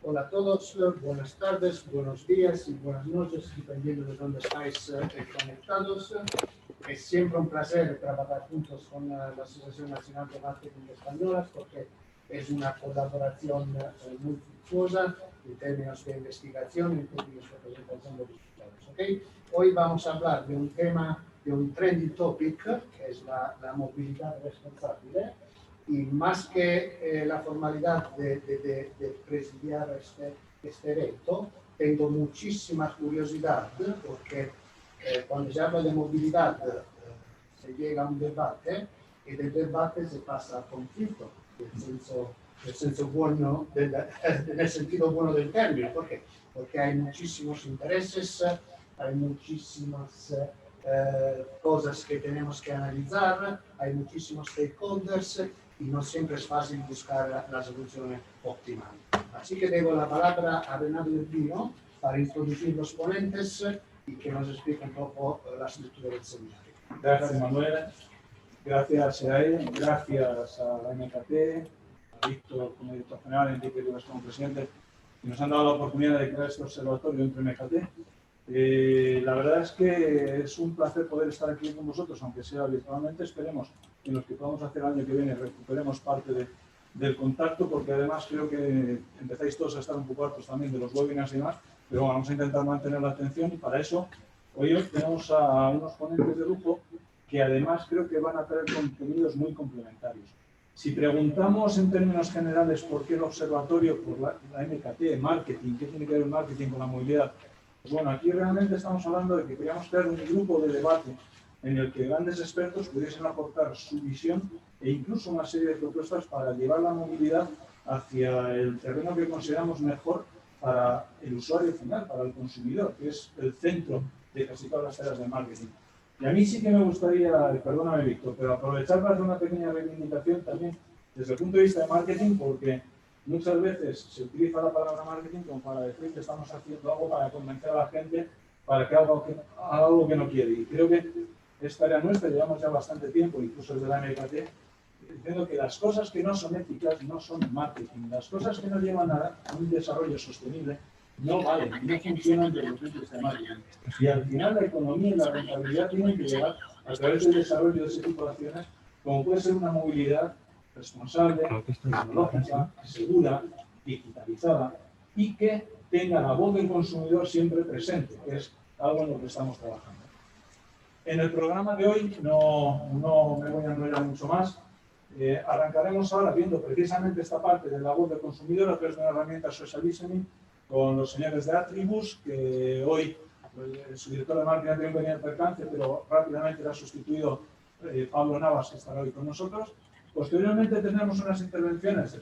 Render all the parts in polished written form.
Hola a todos, buenas tardes, buenos días y buenas noches, dependiendo de dónde estáis conectados. Es siempre un placer trabajar juntos con la Asociación Nacional de Marketing Española porque es una colaboración muy fructuosa en términos de investigación y en términos de presentación de resultados. ¿Okay? Hoy vamos a hablar de un tema, de un trending topic, que es la movilidad responsable. Y más que la formalidad de presidiar este evento, tengo muchísima curiosidad porque cuando se habla de movilidad se llega a un debate y del debate se pasa a conflicto, en el sentido bueno del término. ¿Por qué? Porque hay muchísimos intereses, hay muchísimas cosas que tenemos que analizar, hay muchísimos stakeholders y no siempre es fácil buscar la solución optimal. Así que dejo la palabra a Renato Del Pino para introducir los ponentes y que nos explique un poco la estructura del seminario. Gracias, Manuel. Gracias a él, gracias a la MKT, a Víctor como director general, a Enrique Rivas como presidente, que nos han dado la oportunidad de crear este observatorio entre MKT. La verdad es que es un placer poder estar aquí con vosotros, aunque sea virtualmente. Esperemos que los que podamos hacer el año que viene recuperemos parte del contacto, porque además creo que empezáis todos a estar un poco hartos también de los webinars y demás, pero vamos a intentar mantener la atención y para eso hoy tenemos a unos ponentes de lujo que además creo que van a traer contenidos muy complementarios. Si preguntamos en términos generales por qué el observatorio, por la MKT, marketing, qué tiene que ver el marketing con la movilidad, pues bueno, aquí realmente estamos hablando de que queríamos crear un grupo de debate en el que grandes expertos pudiesen aportar su visión e incluso una serie de propuestas para llevar la movilidad hacia el terreno que consideramos mejor para el usuario final, para el consumidor, que es el centro de casi todas las tareas de marketing. Y a mí sí que me gustaría, perdóname Víctor, pero aprovechar para hacer una pequeña reivindicación también desde el punto de vista de marketing, porque muchas veces se utiliza la palabra marketing como para decir que estamos haciendo algo para convencer a la gente para que haga algo que no quiere. Y creo que es tarea nuestra, llevamos ya bastante tiempo, incluso desde la MKT, diciendo que las cosas que no son éticas no son marketing. Las cosas que no llevan a un desarrollo sostenible no valen, no funcionan desde el punto de vista de marketing. Y al final la economía y la rentabilidad tienen que llegar a través del desarrollo de ese tipo de acciones, como puede ser una movilidad responsable, tecnológica, segura, digitalizada y que tenga la voz del consumidor siempre presente, que es algo en lo que estamos trabajando. En el programa de hoy no me voy a enrollar mucho más. Arrancaremos ahora viendo precisamente esta parte de la voz del consumidor a través de una herramienta social listening con los señores de Atribus, que hoy su director de marketing ha tenido un pequeño percance, pero rápidamente era sustituido Pablo Navas, que estará hoy con nosotros. Posteriormente tendremos unas intervenciones,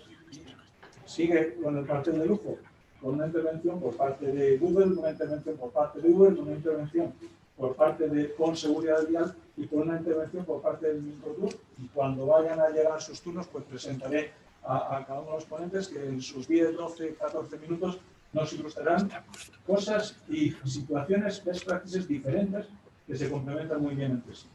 sigue con el cartel de lujo, con una intervención por parte de Google, una intervención por parte de Uber, una intervención por parte de Con Seguridad Vial y con una intervención por parte del Microtúr. Y cuando vayan a llegar sus turnos, pues presentaré a cada uno de los ponentes que en sus 10, 12, 14 minutos nos ilustrarán cosas y situaciones, best practices diferentes que se complementan muy bien entre sí.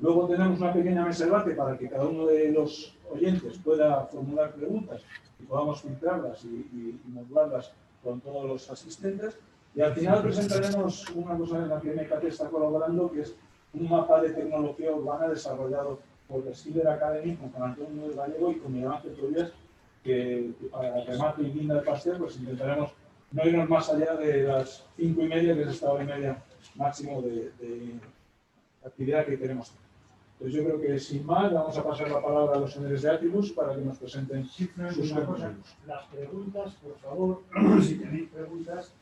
Luego tenemos una pequeña mesa de debate para que cada uno de los oyentes pueda formular preguntas y podamos filtrarlas y modularlas con todos los asistentes. Y al final presentaremos una cosa en la que MKT está colaborando, que es un mapa de tecnología urbana desarrollado por The Skiller Academy con Antonio del Gallego y con Miguel Ángel Tobias, que para el remate y guinda del pastel pues intentaremos no irnos más allá de las 5:30, que es esta hora y media máximo de actividad que queremos hacer. Entonces yo creo que sin más vamos a pasar la palabra a los señores de Atribus para que nos presenten sus contenidos. Las preguntas, por favor, si tenéis preguntas,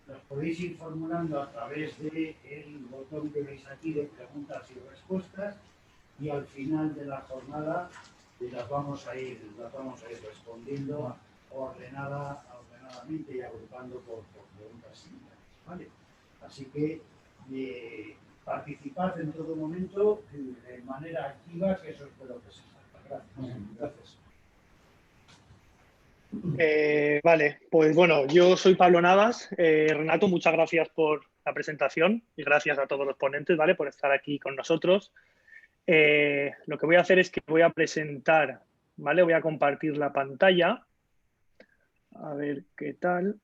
las podéis ir formulando a través del botón que veis aquí de preguntas y respuestas y al final de la jornada las vamos a ir respondiendo ordenadamente y agrupando por preguntas similares, ¿vale? Así que participad en todo momento de manera activa, que eso espero que se salga. Gracias. Vale, pues bueno, yo soy Pablo Navas. Renato, muchas gracias por la presentación y gracias a todos los ponentes, ¿vale?, por estar aquí con nosotros. Lo que voy a hacer es que voy a presentar, ¿vale? Voy a compartir la pantalla A ver qué tal.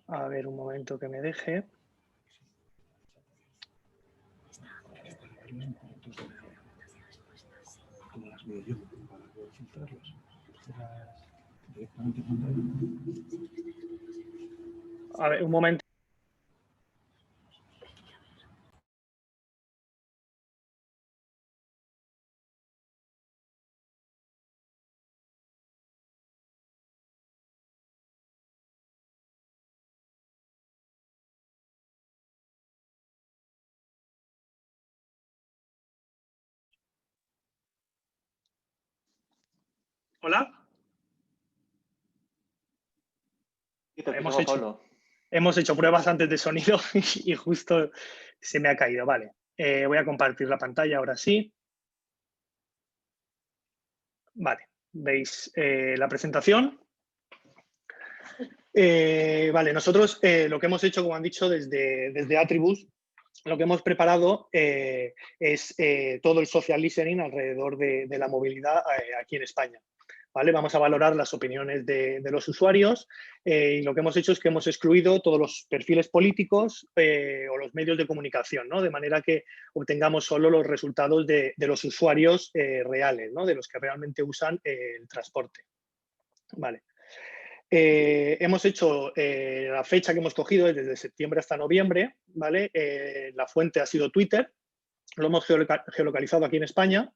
A ver, un momento que me deje. A ver, un momento. Hola. Sí, te escuchamos, Pablo. Hemos hecho pruebas antes de sonido y justo se me ha caído. Vale. Voy a compartir la pantalla ahora sí. Vale. ¿Veis la presentación? Vale, nosotros lo que hemos hecho, como han dicho, desde Atribus, lo que hemos preparado es todo el social listening alrededor de la movilidad aquí en España. ¿Vale? Vamos a valorar las opiniones de los usuarios y lo que hemos hecho es que hemos excluido todos los perfiles políticos o los medios de comunicación, ¿no? De manera que obtengamos solo los resultados de los usuarios reales, ¿no? De los que realmente usan el transporte. Vale. Hemos hecho la fecha que hemos cogido es desde septiembre hasta noviembre, ¿vale? La fuente ha sido Twitter, lo hemos geolocalizado aquí en España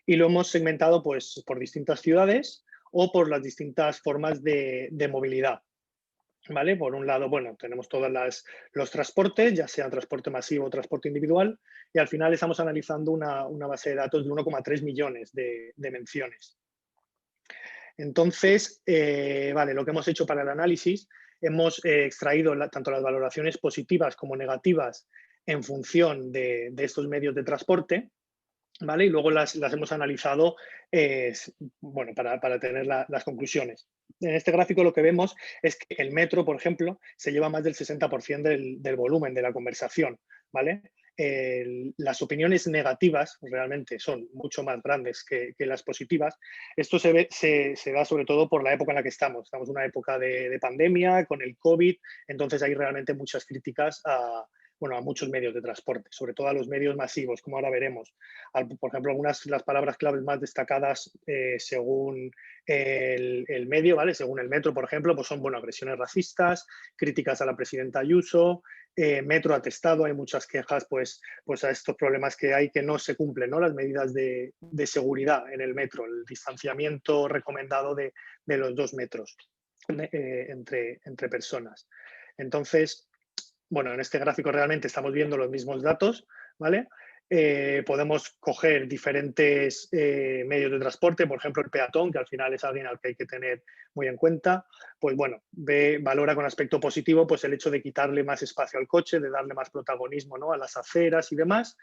y lo hemos segmentado pues, por distintas ciudades o por las distintas formas de movilidad. ¿Vale? Por un lado, bueno, tenemos todos los transportes, ya sea transporte masivo o transporte individual, y al final estamos analizando una base de datos de 1,3 millones de menciones. Entonces, vale, lo que hemos hecho para el análisis, hemos extraído tanto las valoraciones positivas como negativas en función de estos medios de transporte, ¿vale? Y luego las hemos analizado bueno, para tener las conclusiones. En este gráfico lo que vemos es que el metro, por ejemplo, se lleva más del 60% del volumen de la conversación, ¿vale? Las opiniones negativas realmente son mucho más grandes que las positivas. Esto se da sobre todo por la época en la que estamos. Estamos en una época de pandemia, con el COVID, entonces hay realmente muchas críticas a muchos medios de transporte, sobre todo a los medios masivos, como ahora veremos. Por ejemplo, las palabras claves más destacadas según el medio, ¿vale? Según el metro, por ejemplo, pues son agresiones racistas, críticas a la presidenta Ayuso, metro atestado, hay muchas quejas pues a estos problemas que hay que no se cumplen, ¿no? Las medidas de seguridad en el metro, el distanciamiento recomendado de los 2 metros entre personas. Entonces, bueno, en este gráfico realmente estamos viendo los mismos datos, ¿vale? Podemos coger diferentes medios de transporte, por ejemplo, el peatón, que al final es alguien al que hay que tener muy en cuenta, pues bueno, valora con aspecto positivo pues el hecho de quitarle más espacio al coche, de darle más protagonismo, ¿no? A las aceras y demás.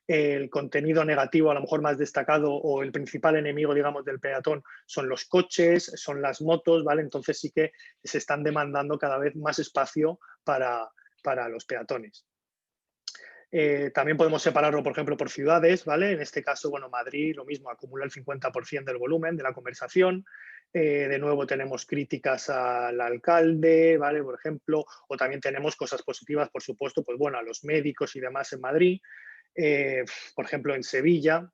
El contenido negativo, a lo mejor más destacado, o el principal enemigo, digamos, del peatón son los coches, son las motos, ¿vale? Entonces sí que se están demandando cada vez más espacio para los peatones. También podemos separarlo, por ejemplo, por ciudades, ¿vale? En este caso, bueno, Madrid, lo mismo, acumula el 50% del volumen de la conversación. De nuevo tenemos críticas al alcalde, ¿vale? Por ejemplo, o también tenemos cosas positivas, por supuesto, pues bueno, a los médicos y demás en Madrid. Por ejemplo, en Sevilla,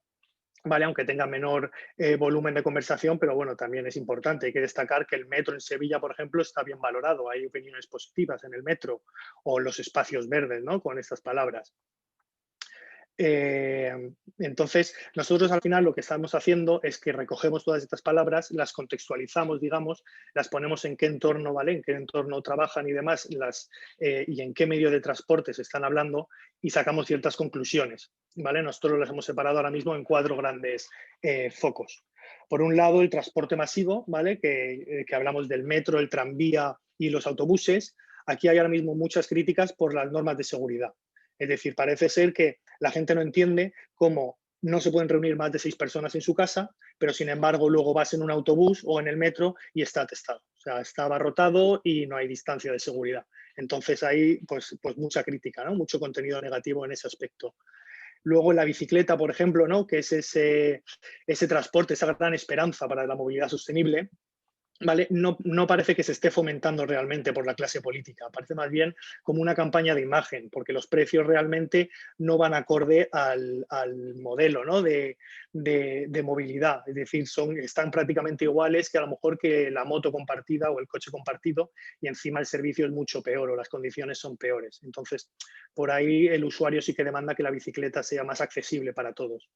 ¿vale? Aunque tenga menor volumen de conversación, pero bueno, también es importante. Hay que destacar que el metro en Sevilla, por ejemplo, está bien valorado. Hay opiniones positivas en el metro o los espacios verdes, ¿no? Con estas palabras. Entonces, nosotros al final lo que estamos haciendo es que recogemos todas estas palabras, las contextualizamos, digamos, las ponemos en qué entorno, ¿vale? En qué entorno trabajan y demás, y en qué medio de transporte se están hablando y sacamos ciertas conclusiones, ¿vale? Nosotros las hemos separado ahora mismo en 4 grandes focos. Por un lado, el transporte masivo, ¿vale? Que hablamos del metro, el tranvía y los autobuses. Aquí hay ahora mismo muchas críticas por las normas de seguridad. Es decir, parece ser que la gente no entiende cómo no se pueden reunir más de 6 personas en su casa, pero sin embargo luego vas en un autobús o en el metro y está atestado. O sea, está abarrotado y no hay distancia de seguridad. Entonces hay pues mucha crítica, ¿no? Mucho contenido negativo en ese aspecto. Luego la bicicleta, por ejemplo, ¿no? Que es ese transporte, esa gran esperanza para la movilidad sostenible. ¿vale? No parece que se esté fomentando realmente por la clase política, parece más bien como una campaña de imagen, porque los precios realmente no van acorde al modelo, ¿no? de movilidad, es decir, están prácticamente iguales que a lo mejor que la moto compartida o el coche compartido, y encima el servicio es mucho peor o las condiciones son peores. Entonces, por ahí el usuario sí que demanda que la bicicleta sea más accesible para todos.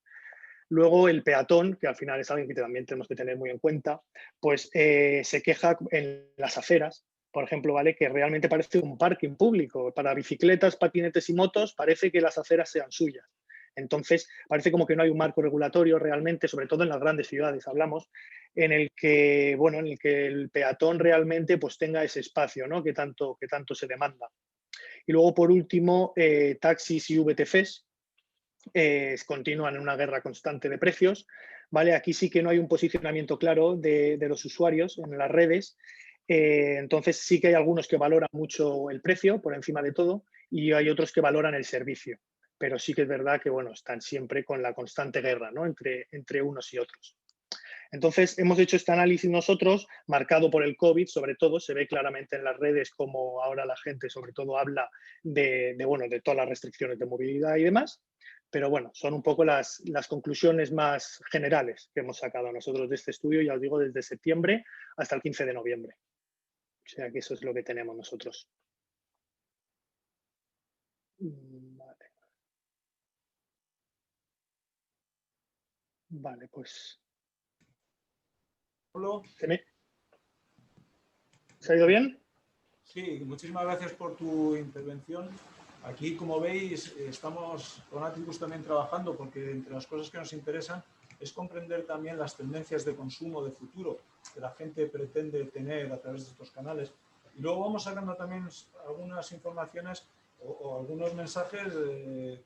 Luego el peatón, que al final es alguien que también tenemos que tener muy en cuenta, pues se queja en las aceras, por ejemplo, ¿vale? Que realmente parece un parking público. Para bicicletas, patinetes y motos parece que las aceras sean suyas. Entonces, parece como que no hay un marco regulatorio realmente, sobre todo en las grandes ciudades, hablamos, en el que, bueno, en el que el peatón realmente pues tenga ese espacio, ¿no? que tanto se demanda. Y luego, por último, taxis y VTCs, continúan en una guerra constante de precios, ¿vale? Aquí sí que no hay un posicionamiento claro de los usuarios en las redes, entonces sí que hay algunos que valoran mucho el precio por encima de todo y hay otros que valoran el servicio, pero sí que es verdad que, bueno, están siempre con la constante guerra, ¿no? entre unos y otros. Entonces, hemos hecho este análisis nosotros, marcado por el COVID, sobre todo, se ve claramente en las redes como ahora la gente sobre todo habla de todas las restricciones de movilidad y demás, pero bueno, son un poco las conclusiones más generales que hemos sacado nosotros de este estudio, ya os digo, desde septiembre hasta el 15 de noviembre. O sea que eso es lo que tenemos nosotros. Vale, pues... ¿Se ha ido bien? Sí, muchísimas gracias por tu intervención. Aquí, como veis, estamos con Atticus también trabajando porque entre las cosas que nos interesan es comprender también las tendencias de consumo de futuro que la gente pretende tener a través de estos canales. Y luego vamos sacando también algunas informaciones o algunos mensajes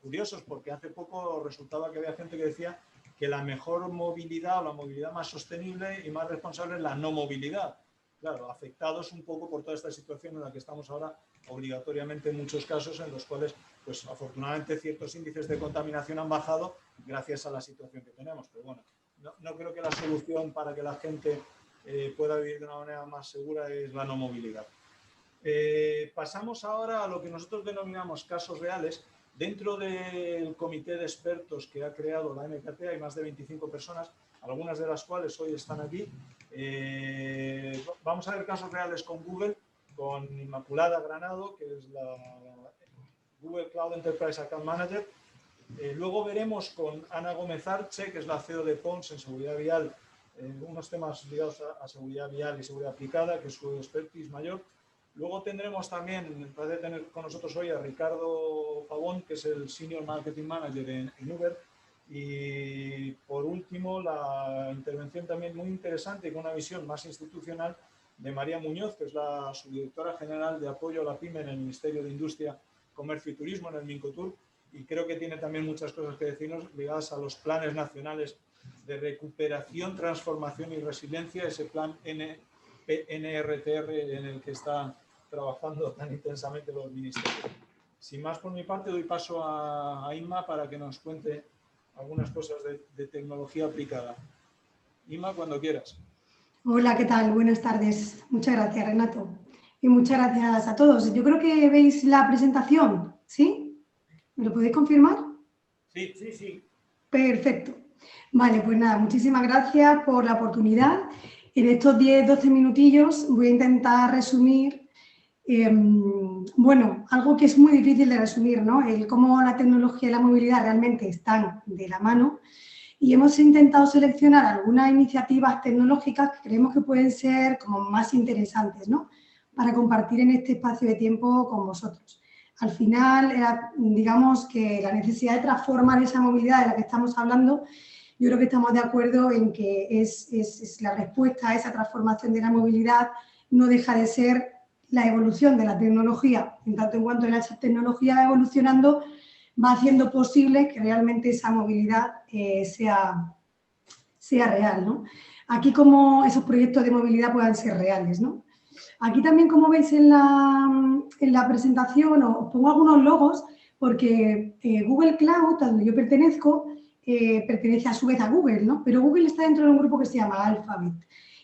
curiosos, porque hace poco resultaba que había gente que decía que la mejor movilidad o la movilidad más sostenible y más responsable es la no movilidad. Claro, afectados un poco por toda esta situación en la que estamos ahora obligatoriamente en muchos casos en los cuales, pues afortunadamente, ciertos índices de contaminación han bajado gracias a la situación que tenemos. Pero bueno, no creo que la solución para que la gente pueda vivir de una manera más segura es la no movilidad. Pasamos ahora a lo que nosotros denominamos casos reales. Dentro del comité de expertos que ha creado la MKT hay más de 25 personas, algunas de las cuales hoy están aquí. Vamos a ver casos reales con Google, con Inmaculada Granado, que es la Google Cloud Enterprise Account Manager. Luego veremos con Ana Gómez Arche, que es la CEO de Pons en seguridad vial, unos temas ligados a seguridad vial y seguridad aplicada, que es su expertise mayor. Luego tendremos también, me parece tener con nosotros hoy a Ricardo Pavón, que es el Senior Marketing Manager en Uber. Y por último, la intervención también muy interesante y con una visión más institucional de María Muñoz, que es la subdirectora general de apoyo a la PYME en el Ministerio de Industria, Comercio y Turismo, en el Mincotur, y creo que tiene también muchas cosas que decirnos ligadas a los planes nacionales de recuperación, transformación y resiliencia, ese plan NRTR en el que está trabajando tan intensamente los ministerios. Sin más por mi parte, doy paso a Inma para que nos cuente algunas cosas de tecnología aplicada. Inma, cuando quieras. Hola, ¿qué tal? Buenas tardes. Muchas gracias, Renato. Y muchas gracias a todos. Yo creo que veis la presentación, ¿sí? ¿Me lo podéis confirmar? Sí, sí, sí. Perfecto. Vale, pues nada, muchísimas gracias por la oportunidad. En estos 10-12 minutillos voy a intentar resumir, algo que es muy difícil de resumir, ¿no? El cómo la tecnología y la movilidad realmente están de la mano. Y hemos intentado seleccionar algunas iniciativas tecnológicas que creemos que pueden ser como más interesantes, ¿no? Para compartir en este espacio de tiempo con vosotros. Al final, digamos que la necesidad de transformar esa movilidad de la que estamos hablando, yo creo que estamos de acuerdo en que es la respuesta a esa transformación de la movilidad no deja de ser la evolución de la tecnología. En tanto en cuanto la tecnología va evolucionando, va haciendo posible que realmente esa movilidad sea real, ¿no? Aquí como esos proyectos de movilidad puedan ser reales, ¿no? Aquí también, como veis en la presentación, os pongo algunos logos porque Google Cloud, a donde yo pertenezco, pertenece a su vez a Google, ¿no? Pero Google está dentro de un grupo que se llama Alphabet.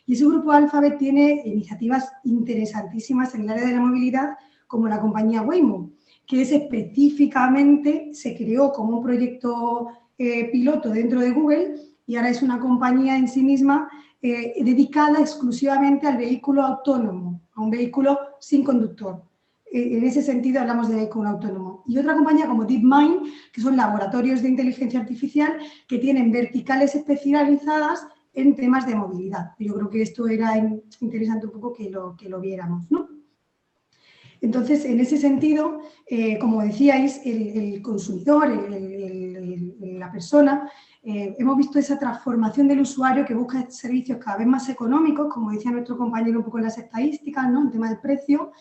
Y ese grupo Alphabet tiene iniciativas interesantísimas en el área de la movilidad, como la compañía Waymo, que es específicamente, se creó como un proyecto piloto dentro de Google y ahora es una compañía en sí misma dedicada exclusivamente al vehículo autónomo, a un vehículo sin conductor. En ese sentido hablamos de vehículo autónomo. Y otra compañía como DeepMind, que son laboratorios de inteligencia artificial que tienen verticales especializadas en temas de movilidad. Yo creo que esto era interesante un poco que lo viéramos, ¿no? Entonces, en ese sentido, como decíais, el consumidor, la persona, hemos visto esa transformación del usuario que busca servicios cada vez más económicos, como decía nuestro compañero un poco en las estadísticas, ¿no? El tema del precio,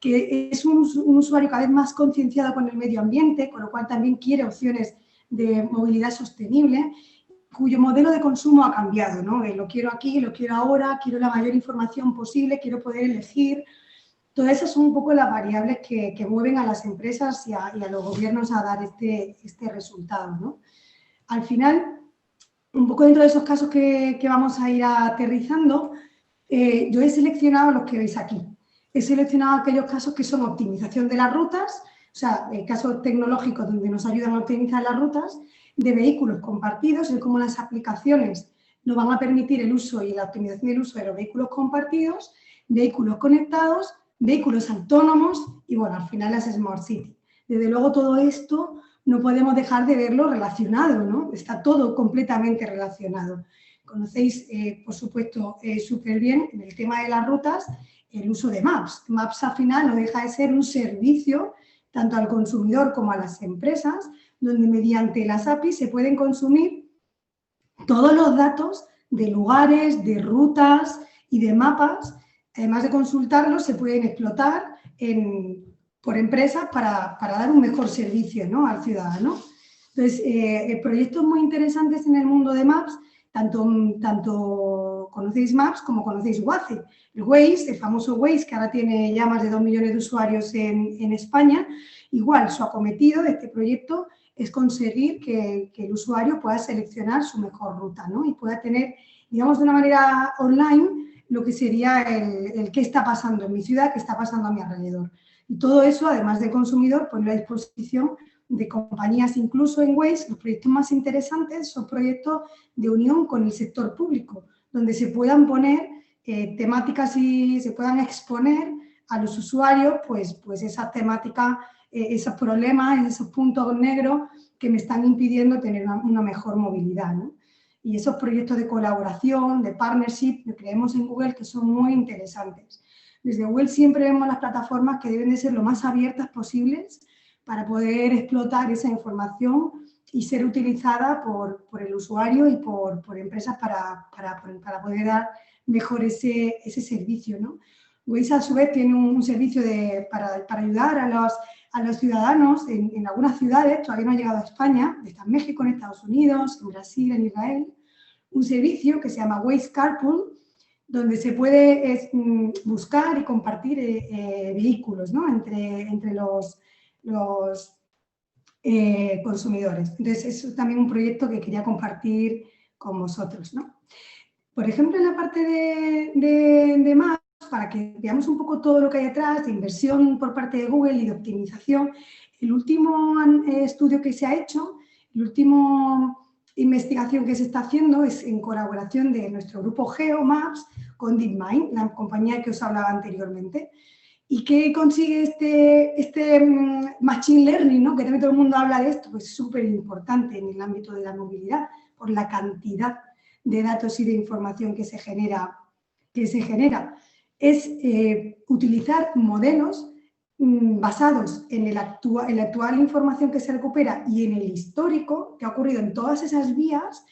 que es un usuario cada vez más concienciado con el medio ambiente, con lo cual también quiere opciones de movilidad sostenible, cuyo modelo de consumo ha cambiado, ¿no? Lo quiero aquí, lo quiero ahora, quiero la mayor información posible, quiero poder elegir. Todas esas son un poco las variables que mueven a las empresas y a los gobiernos a dar este resultado, ¿no? Al final, un poco dentro de esos casos que vamos a ir aterrizando, yo he seleccionado los que veis aquí. He seleccionado aquellos casos que son optimización de las rutas, o sea, casos tecnológicos donde nos ayudan a optimizar las rutas, de vehículos compartidos, es como las aplicaciones nos van a permitir el uso y la optimización del uso de los vehículos compartidos, vehículos conectados, vehículos autónomos y, bueno, al final las Smart City. Desde luego todo esto no podemos dejar de verlo relacionado, ¿no? Está todo completamente relacionado. Conocéis, por supuesto, súper bien en el tema de las rutas el uso de Maps. Maps al final no deja de ser un servicio tanto al consumidor como a las empresas, donde mediante las APIs se pueden consumir todos los datos de lugares, de rutas y de mapas. Además de consultarlos, se pueden explotar por empresas para dar un mejor servicio, ¿no?, al ciudadano. Entonces, proyectos muy interesantes en el mundo de Maps, tanto conocéis Maps como conocéis Waze. El Waze, el famoso Waze, que ahora tiene ya más de 2 millones de usuarios en España, igual su acometido de este proyecto es conseguir que el usuario pueda seleccionar su mejor ruta, ¿no?, y pueda tener, digamos, de una manera online lo que sería el qué está pasando en mi ciudad, qué está pasando a mi alrededor. Y todo eso, además de consumidor, poner a disposición de compañías. Incluso en Waze, los proyectos más interesantes son proyectos de unión con el sector público, donde se puedan poner temáticas y se puedan exponer a los usuarios pues esas temáticas, esos problemas, esos puntos negros que me están impidiendo tener una mejor movilidad, ¿no? Y esos proyectos de colaboración, de partnership, que creemos en Google que son muy interesantes. Desde Google siempre vemos las plataformas que deben de ser lo más abiertas posibles para poder explotar esa información y ser utilizada por el usuario y por empresas para poder dar mejor ese servicio, ¿no? Waze, a su vez, tiene un servicio para ayudar a los ciudadanos en algunas ciudades, todavía no ha llegado a España, está en México, en Estados Unidos, en Brasil, en Israel, un servicio que se llama Waze Carpool, donde se puede buscar y compartir vehículos, ¿no?, entre los consumidores. Entonces, es también un proyecto que quería compartir con vosotros, ¿no? Por ejemplo, en la parte de Maps, para que veamos un poco todo lo que hay detrás de inversión por parte de Google y de optimización, el último estudio que se ha hecho, la última investigación que se está haciendo es en colaboración de nuestro grupo GeoMaps con DeepMind, la compañía que os hablaba anteriormente. ¿Y qué consigue este Machine Learning, ¿no?, que también todo el mundo habla de esto? Pues es súper importante en el ámbito de la movilidad, por la cantidad de datos y de información que se genera. Es utilizar modelos basados en la actual información que se recupera y en el histórico que ha ocurrido en todas esas vías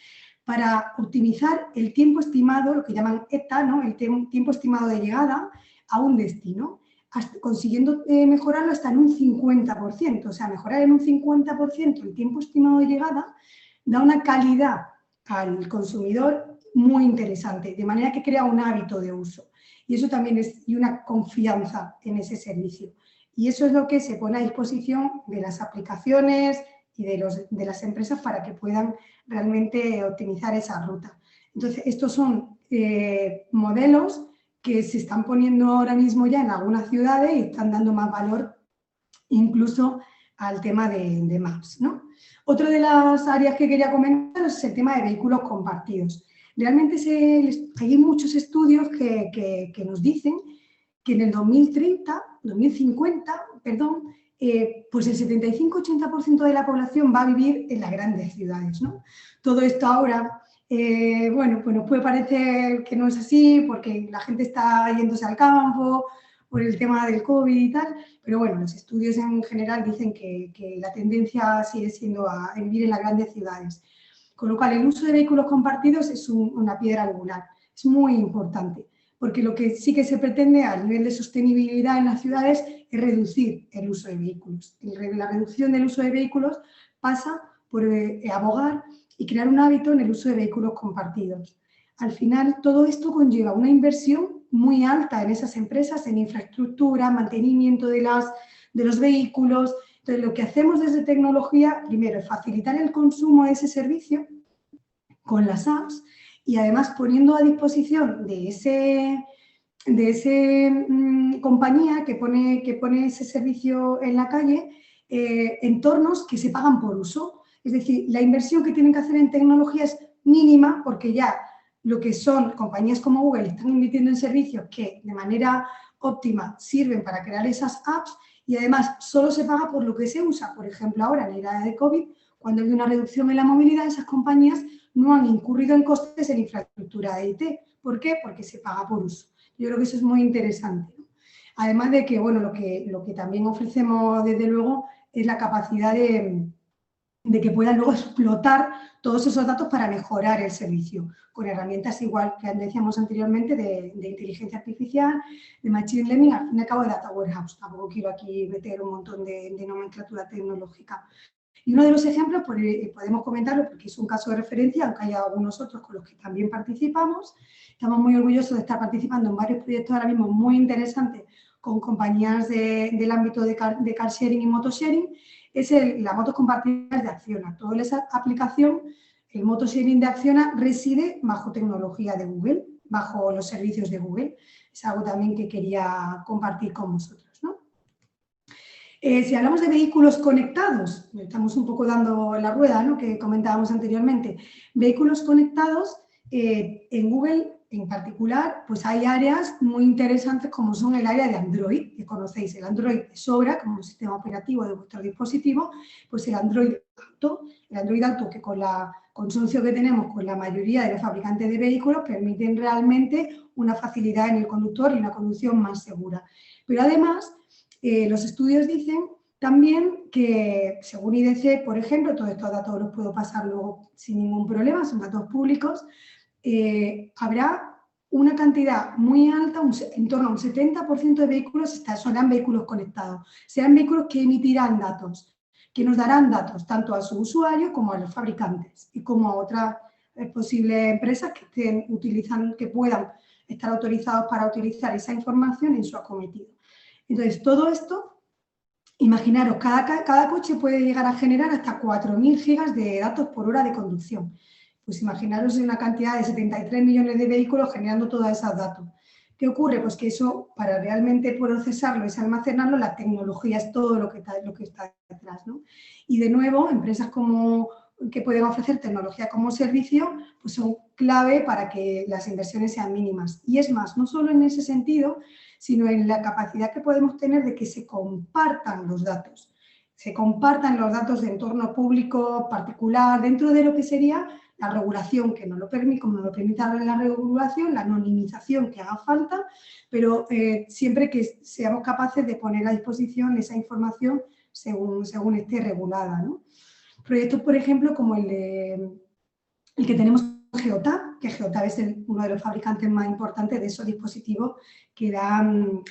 para optimizar el tiempo estimado, lo que llaman ETA, ¿no?, el tiempo estimado de llegada a un destino, consiguiendo mejorarlo hasta en un 50%. O sea, mejorar en un 50% el tiempo estimado de llegada da una calidad al consumidor muy interesante, de manera que crea un hábito de uso. Y eso también es una confianza en ese servicio. Y eso es lo que se pone a disposición de las aplicaciones y de las empresas para que puedan realmente optimizar esa ruta. Entonces, estos son modelos que se están poniendo ahora mismo ya en algunas ciudades y están dando más valor incluso al tema de Maps, ¿no? Otra de las áreas que quería comentar es el tema de vehículos compartidos. Realmente hay muchos estudios que nos dicen que en el 2050, pues el 75-80% de la población va a vivir en las grandes ciudades, ¿no? Todo esto ahora, bueno, pues nos puede parecer que no es así porque la gente está yéndose al campo por el tema del COVID y tal, pero bueno, los estudios en general dicen que la tendencia sigue siendo a vivir en las grandes ciudades. Con lo cual, el uso de vehículos compartidos es una piedra angular, es muy importante, porque lo que sí que se pretende a nivel de sostenibilidad en las ciudades es reducir el uso de vehículos. La reducción del uso de vehículos pasa por abogar y crear un hábito en el uso de vehículos compartidos. Al final, todo esto conlleva una inversión muy alta en esas empresas, en infraestructura, mantenimiento de los vehículos. Entonces, lo que hacemos desde tecnología, primero, es facilitar el consumo de ese servicio con las apps y además poniendo a disposición de esa compañía que pone ese servicio en la calle entornos que se pagan por uso. Es decir, la inversión que tienen que hacer en tecnología es mínima porque ya lo que son compañías como Google están invirtiendo en servicios que de manera óptima sirven para crear esas apps y además solo se paga por lo que se usa. Por ejemplo, ahora en la era de COVID, cuando hay una reducción en la movilidad, esas compañías no han incurrido en costes en infraestructura de IT. ¿Por qué? Porque se paga por uso. Yo creo que eso es muy interesante, ¿no? Además de que, bueno, lo que también ofrecemos desde luego es la capacidad de que puedan luego explotar todos esos datos para mejorar el servicio, con herramientas igual que decíamos anteriormente de inteligencia artificial, de machine learning, al fin y al cabo de data warehouse. Tampoco quiero aquí meter un montón de nomenclatura tecnológica. Y uno de los ejemplos, podemos comentarlo porque es un caso de referencia, aunque haya algunos otros con los que también participamos. Estamos muy orgullosos de estar participando en varios proyectos ahora mismo muy interesantes con compañías del ámbito de car sharing y motosharing. Es las motos compartidas de Acciona. Toda esa aplicación, el motosharing de Acciona, reside bajo tecnología de Google, bajo los servicios de Google. Es algo también que quería compartir con vosotros, ¿no? Si hablamos de vehículos conectados, estamos un poco dando la rueda, ¿no?, que comentábamos anteriormente. Vehículos conectados, en Google en particular, pues hay áreas muy interesantes como son el área de Android, que conocéis, el Android de sobra como un sistema operativo de vuestro dispositivo, pues el Android Auto que con la consorcio que tenemos con la mayoría de los fabricantes de vehículos permiten realmente una facilidad en el conductor y una conducción más segura. Pero además, los estudios dicen también que, según IDC, por ejemplo, todos estos datos los puedo pasar luego sin ningún problema, son datos públicos, habrá una cantidad muy alta, en torno a un 70% de vehículos serán vehículos conectados, serán vehículos que emitirán datos, que nos darán datos tanto a sus usuarios como a los fabricantes y como a otras posibles empresas que puedan estar autorizados para utilizar esa información en su acometido. Entonces, todo esto, imaginaros, cada coche puede llegar a generar hasta 4.000 gigas de datos por hora de conducción. Pues imaginaros una cantidad de 73 millones de vehículos generando todos esos datos. ¿Qué ocurre? Pues que eso, para realmente procesarlo y almacenarlo, la tecnología es todo lo que está detrás, ¿no? Y de nuevo, empresas que pueden ofrecer tecnología como servicio, pues son clave para que las inversiones sean mínimas. Y es más, no solo en ese sentido, sino en la capacidad que podemos tener de que se compartan los datos. Se compartan los datos de entorno público particular dentro de lo que sería la regulación que nos lo permite, como nos lo permita la regulación, la anonimización que haga falta, pero siempre que seamos capaces de poner a disposición esa información según esté regulada, ¿no? Proyectos, por ejemplo, como el que tenemos Geotab, que Geotab es uno de los fabricantes más importantes de esos dispositivos que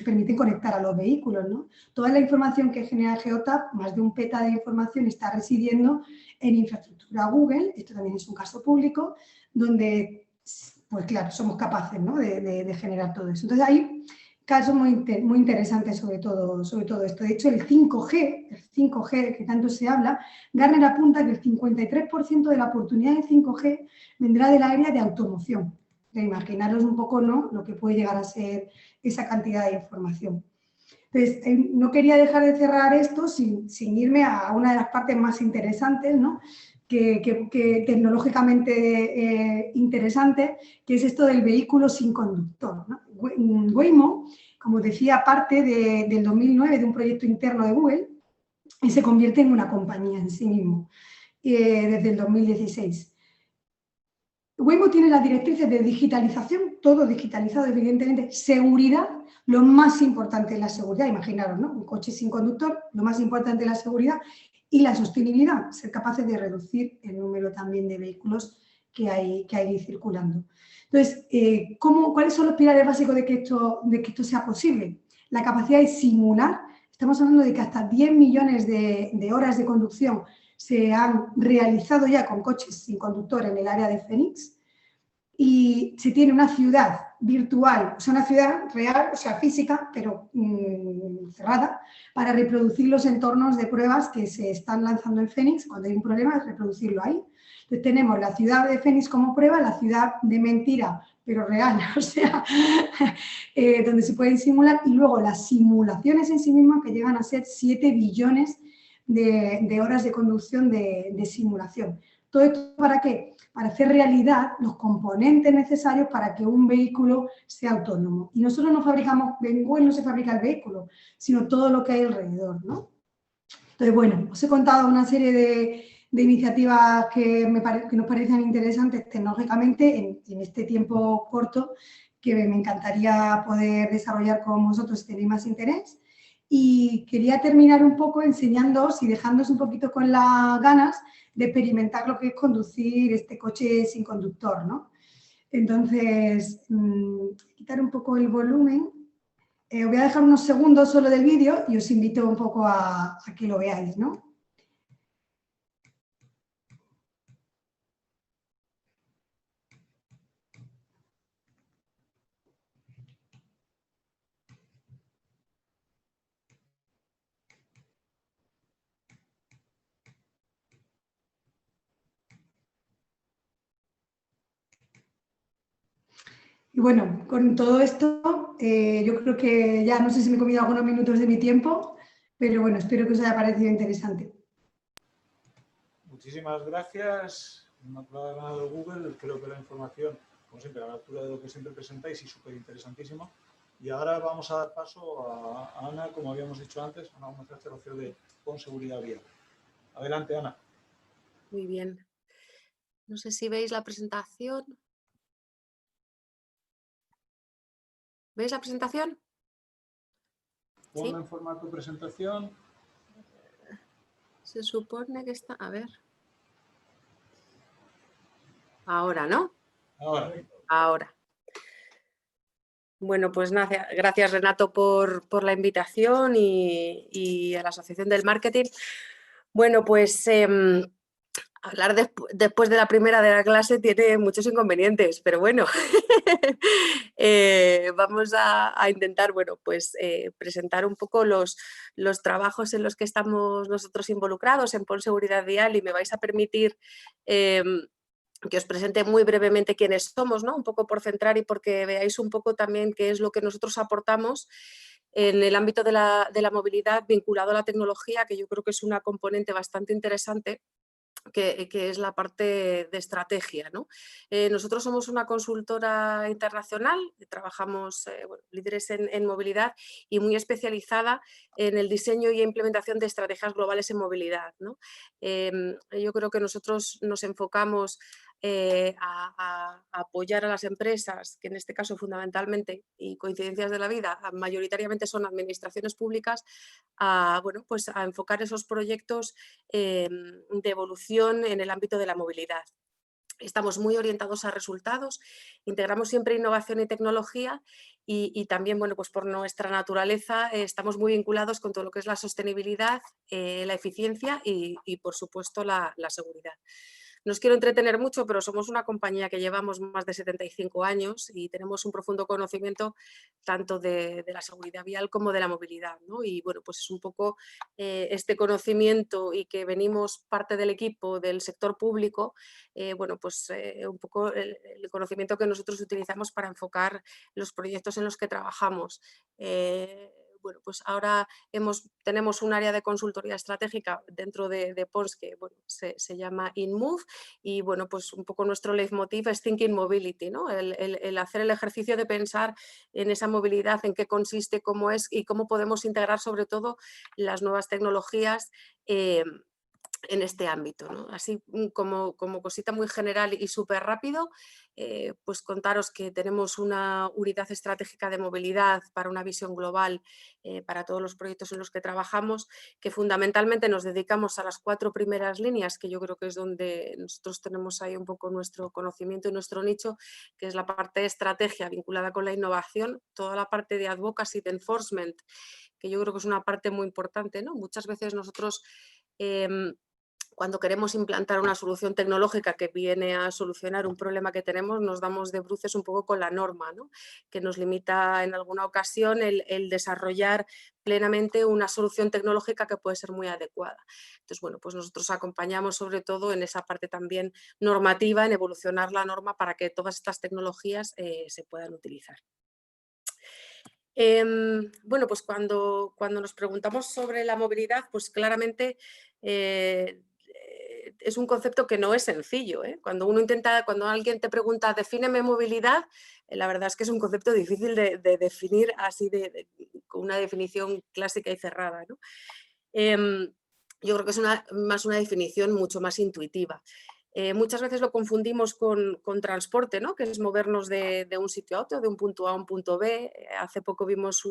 permiten conectar a los vehículos, ¿no? Toda la información que genera Geotab, más de un peta de información, está residiendo en infraestructura Google. Esto también es un caso público, donde, pues claro, somos capaces, ¿no?, de generar todo eso. Entonces, hay casos muy interesantes sobre todo esto. De hecho, el 5G que tanto se habla, Gartner apunta que el 53% de la oportunidad en 5G vendrá del área de automoción. imaginaros un poco, ¿no?, lo que puede llegar a ser esa cantidad de información. Entonces, no quería dejar de cerrar esto sin irme a una de las partes más interesantes, ¿no?, que tecnológicamente interesante, que es esto del vehículo sin conductor, ¿no? Waymo, como decía, parte del 2009 de un proyecto interno de Google y se convierte en una compañía en sí mismo desde el 2016. Waymo tiene las directrices de digitalización, todo digitalizado, evidentemente, seguridad, lo más importante es la seguridad, imaginaros, ¿no?, un coche sin conductor, lo más importante es la seguridad y la sostenibilidad, ser capaces de reducir el número también de vehículos que hay circulando. Entonces, ¿cuáles son los pilares básicos de que esto sea posible? La capacidad de simular, estamos hablando de que hasta 10 millones de horas de conducción se han realizado ya con coches sin conductor en el área de Phoenix y se tiene una ciudad virtual, o sea, una ciudad real, o sea, física, pero cerrada, para reproducir los entornos de pruebas que se están lanzando en Phoenix. Cuando hay un problema, es reproducirlo ahí. Entonces, tenemos la ciudad de Phoenix como prueba, la ciudad de mentira, pero real, o sea, donde se pueden simular, y luego las simulaciones en sí mismas que llegan a ser 7 billones de horas de conducción de simulación. ¿Todo esto para qué? Para hacer realidad los componentes necesarios para que un vehículo sea autónomo. Y nosotros no fabricamos, en Google no se fabrica el vehículo, sino todo lo que hay alrededor, ¿no? Entonces, bueno, os he contado una serie de iniciativas que nos parecen interesantes tecnológicamente en este tiempo corto, que me encantaría poder desarrollar con vosotros si tenéis más interés. Y quería terminar un poco enseñándoos y dejándoos un poquito con las ganas de experimentar lo que es conducir este coche sin conductor, ¿no? Entonces, quitar un poco el volumen. Os voy a dejar unos segundos solo del vídeo y os invito un poco a que lo veáis, ¿no? Y bueno, con todo esto, yo creo que ya no sé si me he comido algunos minutos de mi tiempo, pero bueno, espero que os haya parecido interesante. Muchísimas gracias. Inmaculada de Google, creo que la información, como siempre, a la altura de lo que siempre presentáis y súper interesantísimo. Y ahora vamos a dar paso a Ana, como habíamos dicho antes, Ana Gómez Rocío de Con Seguridad Vial. Adelante, Ana. Muy bien. No sé si veis la presentación. ¿Veis la presentación? Ponla en formato presentación. Se supone que está... A ver. Ahora, ¿no? Ahora. Bueno, pues nada, gracias Renato por la invitación y a la Asociación del Marketing. Bueno, pues hablar después de la primera de la clase tiene muchos inconvenientes, pero bueno, vamos a intentar, bueno, pues presentar un poco los trabajos en los que estamos nosotros involucrados en Pon Seguridad Vial, y me vais a permitir que os presente muy brevemente quiénes somos, ¿no? Un poco por centrar y porque veáis un poco también qué es lo que nosotros aportamos en el ámbito de la movilidad vinculado a la tecnología, que yo creo que es una componente bastante interesante, que es la parte de estrategia, ¿no? Nosotros somos una consultora internacional, trabajamos líderes en movilidad y muy especializada en el diseño y implementación de estrategias globales en movilidad, ¿no? Yo creo que nosotros nos enfocamos a apoyar a las empresas, que en este caso fundamentalmente, y coincidencias de la vida, mayoritariamente son administraciones públicas, bueno, pues a enfocar esos proyectos de evolución en el ámbito de la movilidad. Estamos muy orientados a resultados, integramos siempre innovación y tecnología y también, bueno, pues por nuestra naturaleza estamos muy vinculados con todo lo que es la sostenibilidad, la eficiencia y por supuesto, la seguridad. No os quiero entretener mucho, pero somos una compañía que llevamos más de 75 años y tenemos un profundo conocimiento tanto de la seguridad vial como de la movilidad, ¿no? Y bueno, pues es un poco este conocimiento y que venimos parte del equipo del sector público, bueno, pues un poco el conocimiento que nosotros utilizamos para enfocar los proyectos en los que trabajamos. Bueno, pues ahora tenemos un área de consultoría estratégica dentro de Pons que bueno, se llama InMove y bueno, pues un poco nuestro leitmotiv es Thinking Mobility, ¿no? El hacer el ejercicio de pensar en esa movilidad, en qué consiste, cómo es y cómo podemos integrar sobre todo las nuevas tecnologías en este ámbito, ¿no? Así como cosita muy general y súper rápido, pues contaros que tenemos una unidad estratégica de movilidad para una visión global para todos los proyectos en los que trabajamos, que fundamentalmente nos dedicamos a las 4 primeras líneas, que yo creo que es donde nosotros tenemos ahí un poco nuestro conocimiento y nuestro nicho, que es la parte de estrategia vinculada con la innovación, toda la parte de advocacy, de enforcement, que yo creo que es una parte muy importante, ¿no? Muchas veces nosotros cuando queremos implantar una solución tecnológica que viene a solucionar un problema que tenemos, nos damos de bruces un poco con la norma, ¿no? Que nos limita en alguna ocasión el desarrollar plenamente una solución tecnológica que puede ser muy adecuada. Entonces, bueno, pues nosotros acompañamos sobre todo en esa parte también normativa, en evolucionar la norma para que todas estas tecnologías se puedan utilizar. Bueno, pues cuando nos preguntamos sobre la movilidad, pues claramente es un concepto que no es sencillo, ¿eh? Cuando alguien te pregunta, defíneme movilidad, la verdad es que es un concepto difícil de definir así con una definición clásica y cerrada, ¿no? Yo creo que es más una definición mucho más intuitiva. Muchas veces lo confundimos con transporte, ¿no? Que es movernos de un sitio a otro, de un punto A a un punto B. Hace poco vimos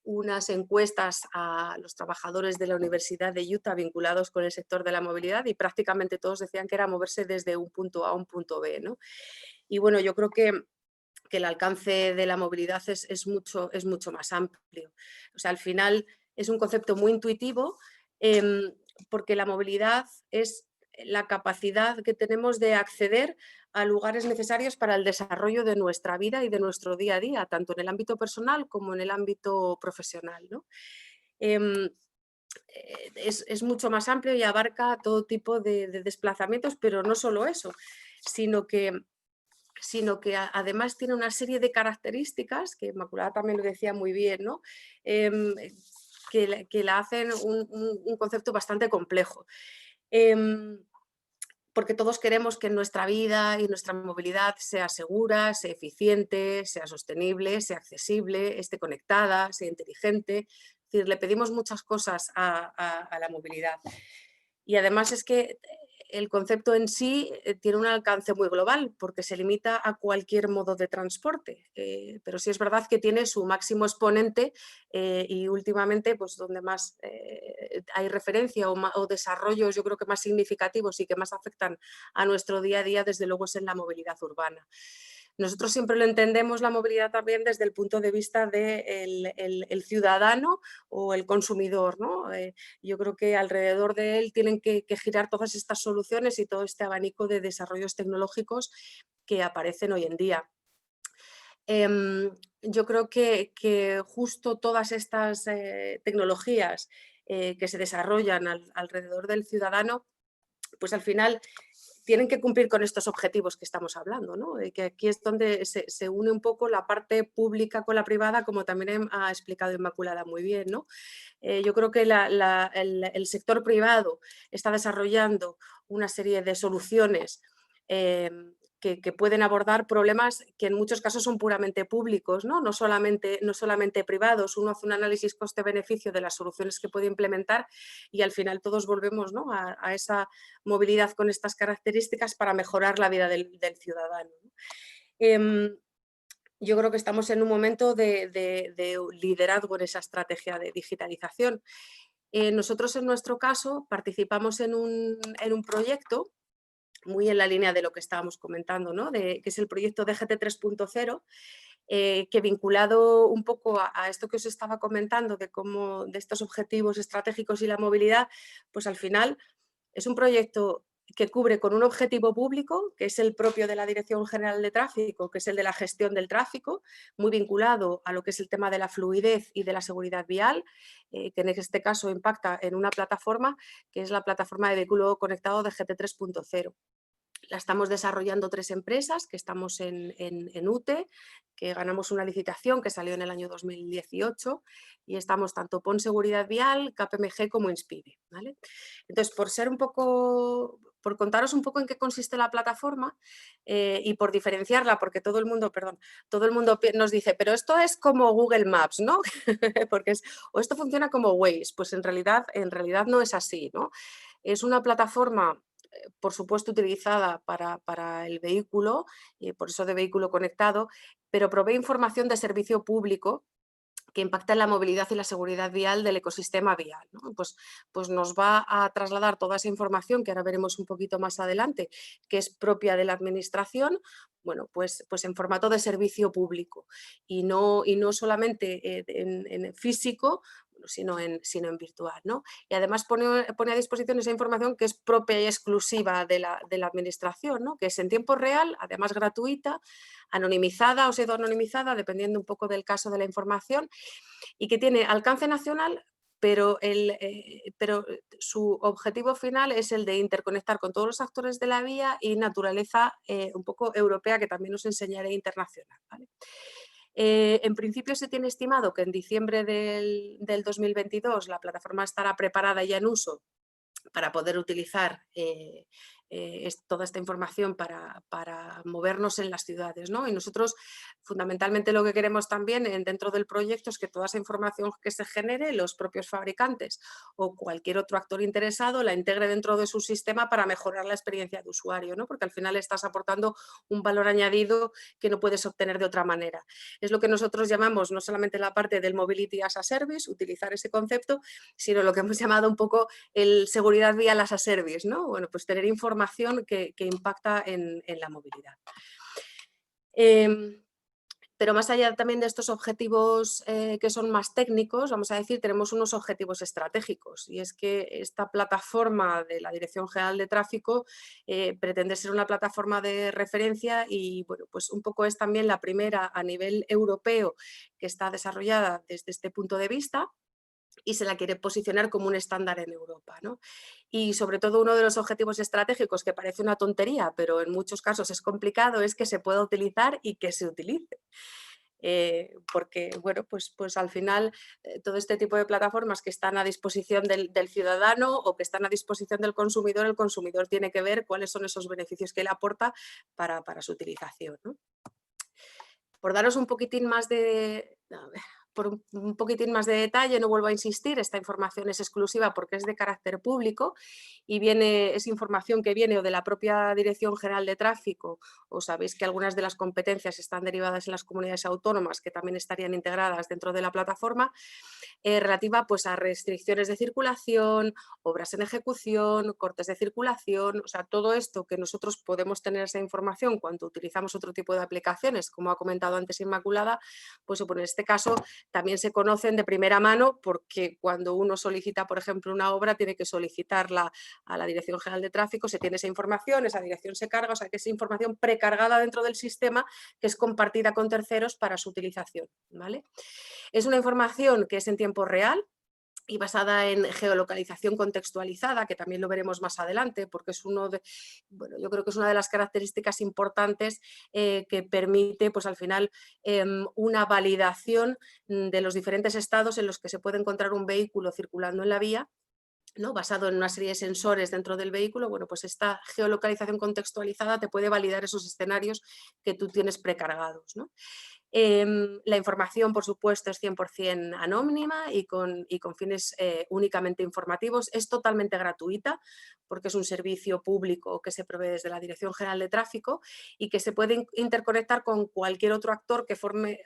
unas encuestas a los trabajadores de la Universidad de Utah vinculados con el sector de la movilidad y prácticamente todos decían que era moverse desde un punto A a un punto B, ¿no? Y bueno, yo creo que el alcance de la movilidad es mucho más amplio. O sea, al final es un concepto muy intuitivo porque la movilidad es la capacidad que tenemos de acceder a lugares necesarios para el desarrollo de nuestra vida y de nuestro día a día, tanto en el ámbito personal como en el ámbito profesional, ¿no? Es mucho más amplio y abarca todo tipo de desplazamientos, pero no solo eso, sino que además tiene una serie de características, que Inmaculada también lo decía muy bien, ¿no? Que la hacen un concepto bastante complejo. Porque todos queremos que nuestra vida y nuestra movilidad sea segura, sea eficiente, sea sostenible, sea accesible, esté conectada, sea inteligente. Es decir, le pedimos muchas cosas a la movilidad. Y además es que el concepto en sí tiene un alcance muy global porque se limita a cualquier modo de transporte, pero sí es verdad que tiene su máximo exponente y últimamente pues donde más hay referencia o desarrollos yo creo que más significativos y que más afectan a nuestro día a día desde luego es en la movilidad urbana. Nosotros siempre lo entendemos la movilidad también desde el punto de vista del el ciudadano o el consumidor, ¿no? Yo creo que alrededor de él tienen que girar todas estas soluciones y todo este abanico de desarrollos tecnológicos que aparecen hoy en día. Yo creo que justo todas estas tecnologías que se desarrollan alrededor del ciudadano, pues al final tienen que cumplir con estos objetivos que estamos hablando, ¿no? Que aquí es donde se une un poco la parte pública con la privada, como también ha explicado Inmaculada muy bien, ¿no? Yo creo que el sector privado está desarrollando una serie de soluciones que pueden abordar problemas que en muchos casos son puramente públicos, ¿no? No solamente privados. Uno hace un análisis coste-beneficio de las soluciones que puede implementar y al final todos volvemos, ¿no? a esa movilidad con estas características para mejorar la vida del ciudadano, ¿no? Yo creo que estamos en un momento de liderazgo en esa estrategia de digitalización. Nosotros en nuestro caso participamos en un proyecto muy en la línea de lo que estábamos comentando, ¿no? Que es el proyecto DGT 3.0, que vinculado un poco a esto que os estaba comentando de estos objetivos estratégicos y la movilidad, pues al final es un proyecto que cubre con un objetivo público, que es el propio de la Dirección General de Tráfico, que es el de la gestión del tráfico, muy vinculado a lo que es el tema de la fluidez y de la seguridad vial, que en este caso impacta en una plataforma, que es la plataforma de vehículo conectado de GT 3.0. La estamos desarrollando 3 empresas, que estamos en UTE, que ganamos una licitación que salió en el año 2018 y estamos tanto PON Seguridad Vial, KPMG como Inspire, ¿vale? Entonces, por contaros un poco en qué consiste la plataforma y por diferenciarla, porque todo el mundo nos dice, pero esto es como Google Maps, ¿no? Porque o esto funciona como Waze, pues en realidad no es así, ¿no? Es una plataforma, por supuesto, utilizada para el vehículo, por eso de vehículo conectado, pero provee información de servicio público que impacta en la movilidad y la seguridad vial del ecosistema vial, ¿no? Pues nos va a trasladar toda esa información, que ahora veremos un poquito más adelante, que es propia de la administración, bueno, pues en formato de servicio público y no solamente en físico, sino en virtual, ¿no? Y además pone a disposición esa información que es propia y exclusiva de la administración, ¿no? Que es en tiempo real, además gratuita, anonimizada o pseudo-anonimizada, dependiendo un poco del caso de la información, y que tiene alcance nacional, pero su objetivo final es el de interconectar con todos los actores de la vía y naturaleza un poco europea, que también os enseñaré, internacional, ¿vale? En principio se tiene estimado que en diciembre del 2022 la plataforma estará preparada y ya en uso para poder utilizar toda esta información para movernos en las ciudades, ¿no? Y nosotros fundamentalmente lo que queremos también dentro del proyecto es que toda esa información que se genere, los propios fabricantes o cualquier otro actor interesado la integre dentro de su sistema para mejorar la experiencia de usuario, ¿no? Porque al final estás aportando un valor añadido que no puedes obtener de otra manera. Es lo que nosotros llamamos no solamente la parte del Mobility as a Service, utilizar ese concepto, sino lo que hemos llamado un poco el seguridad vial as a service, ¿no? Bueno, pues tener información que impacta en la movilidad. Pero más allá también de estos objetivos que son más técnicos, vamos a decir, tenemos unos objetivos estratégicos, y es que esta plataforma de la Dirección General de Tráfico pretende ser una plataforma de referencia y, bueno, pues un poco es también la primera a nivel europeo que está desarrollada desde este punto de vista, y se la quiere posicionar como un estándar en Europa, ¿no? Y sobre todo uno de los objetivos estratégicos, que parece una tontería, pero en muchos casos es complicado, es que se pueda utilizar y que se utilice. Porque, bueno, pues al final todo este tipo de plataformas que están a disposición del ciudadano o que están a disposición del consumidor, el consumidor tiene que ver cuáles son esos beneficios que le aporta para su utilización, ¿no? Por daros un poquitín más de... Por un poquitín más de detalle, no vuelvo a insistir, esta información es exclusiva porque es de carácter público y es información que viene o de la propia Dirección General de Tráfico, o sabéis que algunas de las competencias están derivadas en las comunidades autónomas que también estarían integradas dentro de la plataforma, relativa pues a restricciones de circulación, obras en ejecución, cortes de circulación, o sea, todo esto que nosotros podemos tener esa información cuando utilizamos otro tipo de aplicaciones, como ha comentado antes Inmaculada, pues en este caso también se conocen de primera mano, porque cuando uno solicita, por ejemplo, una obra, tiene que solicitarla a la Dirección General de Tráfico, se tiene esa información, esa dirección se carga, o sea que es información precargada dentro del sistema que es compartida con terceros para su utilización, ¿vale? Es una información que es en tiempo real y basada en geolocalización contextualizada, que también lo veremos más adelante, porque es yo creo que es una de las características importantes que permite, pues al final, una validación de los diferentes estados en los que se puede encontrar un vehículo circulando en la vía, ¿no? Basado en una serie de sensores dentro del vehículo. Bueno, pues esta geolocalización contextualizada te puede validar esos escenarios que tú tienes precargados, ¿no? La información, por supuesto, es 100% anónima y con fines únicamente informativos. Es totalmente gratuita porque es un servicio público que se provee desde la Dirección General de Tráfico y que se puede interconectar con cualquier otro actor que forme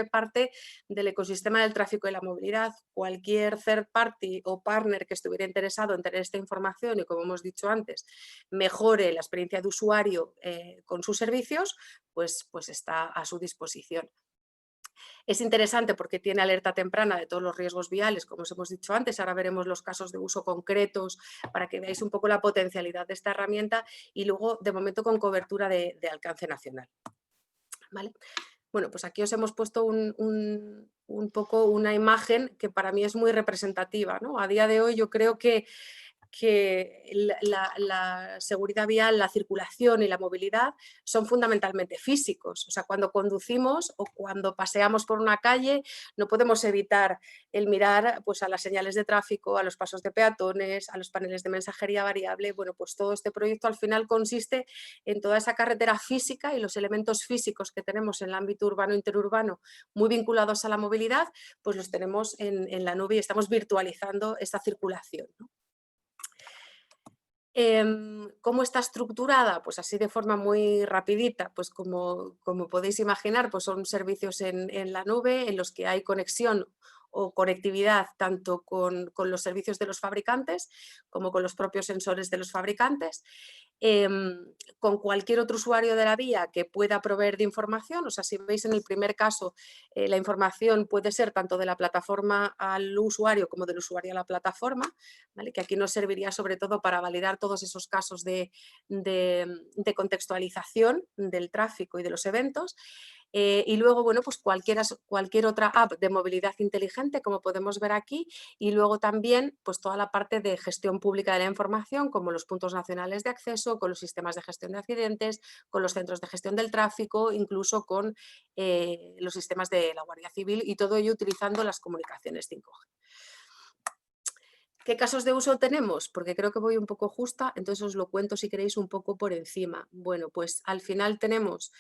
parte del ecosistema del tráfico y la movilidad. Cualquier third party o partner que estuviera interesado en tener esta información y, como hemos dicho antes, mejore la experiencia de usuario con sus servicios, pues está a su disposición. Es interesante porque tiene alerta temprana de todos los riesgos viales, como os hemos dicho antes. Ahora veremos los casos de uso concretos para que veáis un poco la potencialidad de esta herramienta, y luego, de momento, con cobertura de alcance nacional. ¿Vale? Bueno, pues aquí os hemos puesto un poco una imagen que para mí es muy representativa, ¿no? A día de hoy yo creo que la seguridad vial, la circulación y la movilidad son fundamentalmente físicos. O sea, cuando conducimos o cuando paseamos por una calle no podemos evitar el mirar, pues, a las señales de tráfico, a los pasos de peatones, a los paneles de mensajería variable. Bueno, pues todo este proyecto al final consiste en toda esa carretera física y los elementos físicos que tenemos en el ámbito urbano e interurbano muy vinculados a la movilidad, pues los tenemos en la nube y estamos virtualizando esta circulación, ¿no? ¿Cómo está estructurada? Pues así, de forma muy rapidita, pues como podéis imaginar, pues son servicios en la nube en los que hay conexión o conectividad tanto con los servicios de los fabricantes como con los propios sensores de los fabricantes, con cualquier otro usuario de la vía que pueda proveer de información. O sea, si veis en el primer caso, la información puede ser tanto de la plataforma al usuario como del usuario a la plataforma, ¿vale? Que aquí nos serviría sobre todo para validar todos esos casos de contextualización del tráfico y de los eventos. Y luego, bueno, pues cualquier otra app de movilidad inteligente, como podemos ver aquí, y luego también pues toda la parte de gestión pública de la información, como los puntos nacionales de acceso, con los sistemas de gestión de accidentes, con los centros de gestión del tráfico, incluso con los sistemas de la Guardia Civil, y todo ello utilizando las comunicaciones 5G. ¿Qué casos de uso tenemos? Porque creo que voy un poco justa, entonces os lo cuento si queréis un poco por encima. Bueno, pues al final tenemos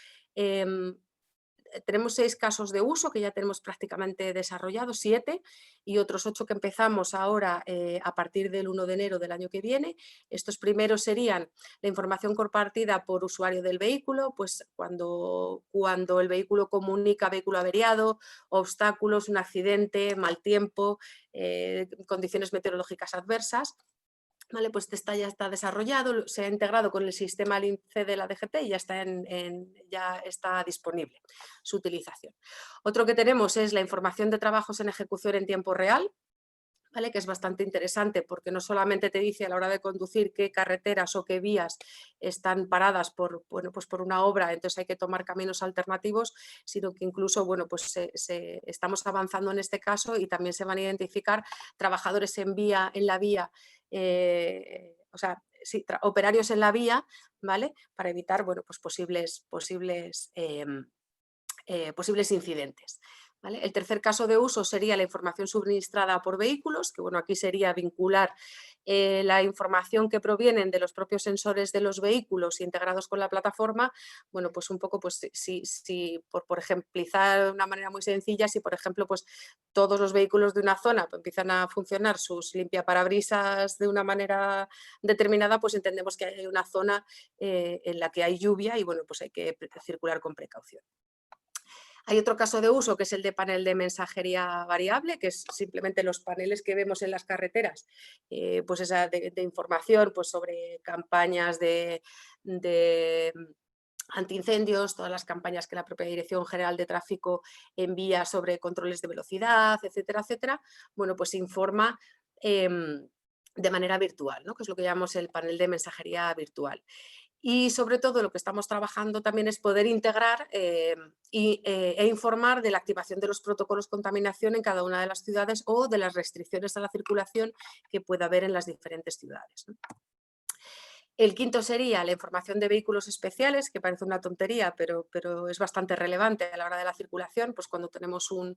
6 casos de uso que ya tenemos prácticamente desarrollados, 7, y otros 8 que empezamos ahora a partir del 1 de enero del año que viene. Estos primeros serían la información compartida por usuario del vehículo, pues cuando el vehículo comunica vehículo averiado, obstáculos, un accidente, mal tiempo, condiciones meteorológicas adversas. Vale, pues ya está desarrollado, se ha integrado con el sistema LINCE de la DGT y ya está disponible su utilización. Otro que tenemos es la información de trabajos en ejecución en tiempo real, ¿vale? Que es bastante interesante porque no solamente te dice a la hora de conducir qué carreteras o qué vías están paradas por una obra, entonces hay que tomar caminos alternativos, sino que incluso, bueno, pues estamos avanzando en este caso y también se van a identificar trabajadores en la vía, o sea, sí, operarios en la vía, ¿vale? Para evitar, bueno, pues posibles incidentes. ¿Vale? El tercer caso de uso sería la información suministrada por vehículos, que bueno, aquí sería vincular la información que provienen de los propios sensores de los vehículos integrados con la plataforma. Bueno, pues un poco, pues si por ejemplizar de una manera muy sencilla, si por ejemplo pues todos los vehículos de una zona pues, empiezan a funcionar sus limpiaparabrisas de una manera determinada, pues entendemos que hay una zona en la que hay lluvia y bueno, pues hay que circular con precaución. Hay otro caso de uso que es el de panel de mensajería variable, que es simplemente los paneles que vemos en las carreteras, pues esa de información pues sobre campañas de antiincendios, todas las campañas que la propia Dirección General de Tráfico envía sobre controles de velocidad, etcétera, etcétera. Bueno, pues se informa de manera virtual, ¿no? Que es lo que llamamos el panel de mensajería virtual. Y sobre todo lo que estamos trabajando también es poder integrar e informar de la activación de los protocolos de contaminación en cada una de las ciudades o de las restricciones a la circulación que pueda haber en las diferentes ciudades, ¿no? El quinto sería la información de vehículos especiales, que parece una tontería, pero es bastante relevante a la hora de la circulación, pues cuando tenemos un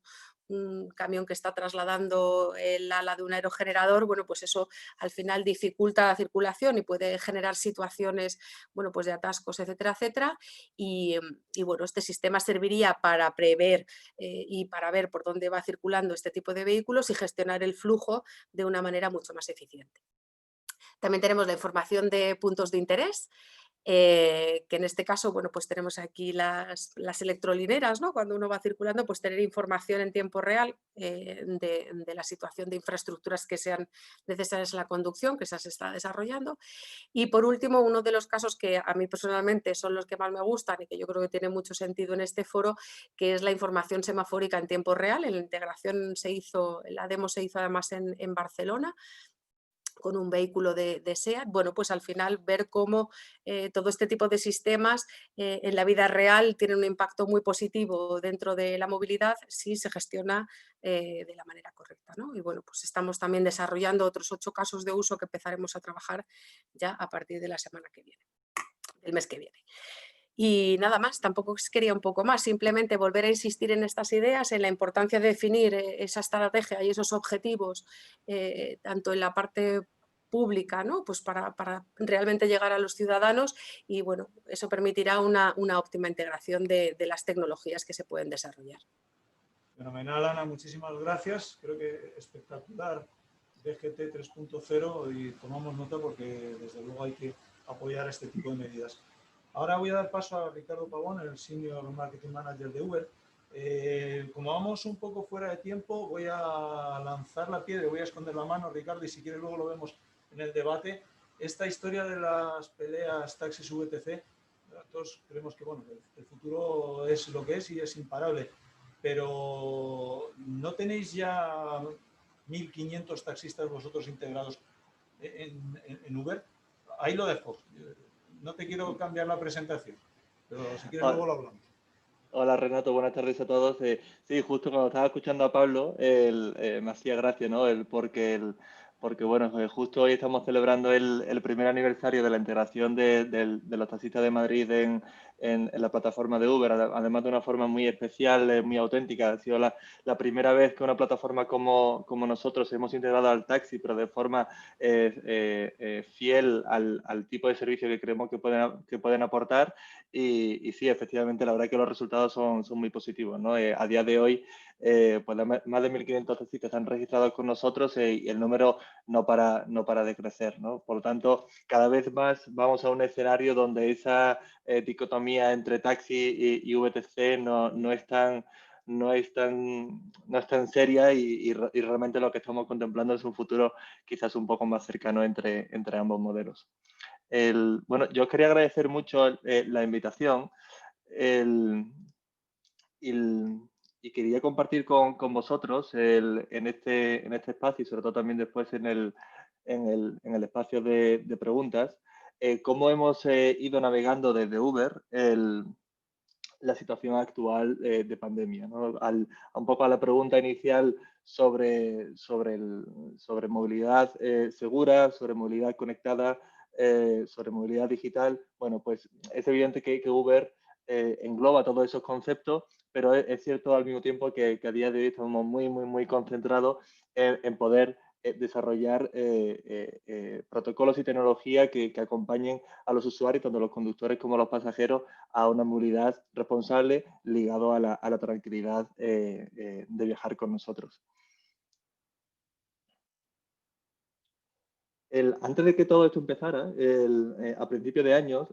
camión que está trasladando el ala de un aerogenerador, bueno, pues eso al final dificulta la circulación y puede generar situaciones, bueno, pues de atascos, etcétera, etcétera. Y bueno, este sistema serviría para prever y para ver por dónde va circulando este tipo de vehículos y gestionar el flujo de una manera mucho más eficiente. También tenemos la información de puntos de interés, que en este caso, bueno, pues tenemos aquí las electrolineras, ¿no? Cuando uno va circulando, pues tener información en tiempo real de la situación de infraestructuras que sean necesarias en la conducción, que se está desarrollando. Y por último, uno de los casos que a mí personalmente son los que más me gustan y que yo creo que tiene mucho sentido en este foro, que es la información semafórica en tiempo real. En la integración la demo se hizo además en Barcelona, con un vehículo de SEAT, bueno, pues al final ver cómo todo este tipo de sistemas en la vida real tienen un impacto muy positivo dentro de la movilidad si se gestiona de la manera correcta, ¿no? Y bueno, pues estamos también desarrollando otros 8 casos de uso que empezaremos a trabajar ya a partir de la semana que viene, del mes que viene. Y nada más, tampoco quería un poco más, simplemente volver a insistir en estas ideas, en la importancia de definir esa estrategia y esos objetivos, tanto en la parte pública, ¿no? Pues para realmente llegar a los ciudadanos y bueno, eso permitirá una óptima integración de las tecnologías que se pueden desarrollar. Fenomenal, Ana, muchísimas gracias. Creo que espectacular DGT 3.0 y tomamos nota porque desde luego hay que apoyar este tipo de medidas. Ahora voy a dar paso a Ricardo Pavón, el Senior Marketing Manager de Uber. Como vamos un poco fuera de tiempo, voy a lanzar la piedra, voy a esconder la mano, Ricardo, y si quieres luego lo vemos en el debate. Esta historia de las peleas taxis VTC, todos creemos que bueno, el futuro es lo que es y es imparable, pero ¿no tenéis ya 1.500 taxistas vosotros integrados en Uber? Ahí lo dejo. No te quiero cambiar la presentación, pero si quieres luego lo hablamos. Hola Renato, buenas tardes a todos. Sí, justo cuando estaba escuchando a Pablo, me hacía gracia, ¿no? Porque bueno, justo hoy estamos celebrando el primer aniversario de la integración de los taxistas de Madrid en la plataforma de Uber, además de una forma muy especial, muy auténtica. Ha sido la primera vez que una plataforma como nosotros hemos integrado al taxi, pero de forma fiel al tipo de servicio que creemos que pueden aportar. Y sí, efectivamente, la verdad que los resultados son muy positivos, ¿no? A día de hoy, pues más de 1.500 taxistas están registrados con nosotros y el número no para de crecer, ¿no? Por lo tanto, cada vez más vamos a un escenario donde esa dicotomía entre taxi y VTC no es tan seria y realmente lo que estamos contemplando es un futuro quizás un poco más cercano entre ambos modelos. Bueno, yo quería agradecer mucho la invitación y quería compartir con vosotros en este espacio y sobre todo también después en el espacio de preguntas, cómo hemos ido navegando desde Uber la situación actual de pandemia, ¿no? Un poco a la pregunta inicial sobre movilidad segura, sobre movilidad conectada, sobre movilidad digital. Bueno, pues es evidente que Uber engloba todos esos conceptos, pero es cierto al mismo tiempo que a día de hoy estamos muy concentrados en poder desarrollar protocolos y tecnología que acompañen a los usuarios, tanto los conductores como los pasajeros, a una movilidad responsable ligado a la tranquilidad de viajar con nosotros. Antes de que todo esto empezara, a principios de años,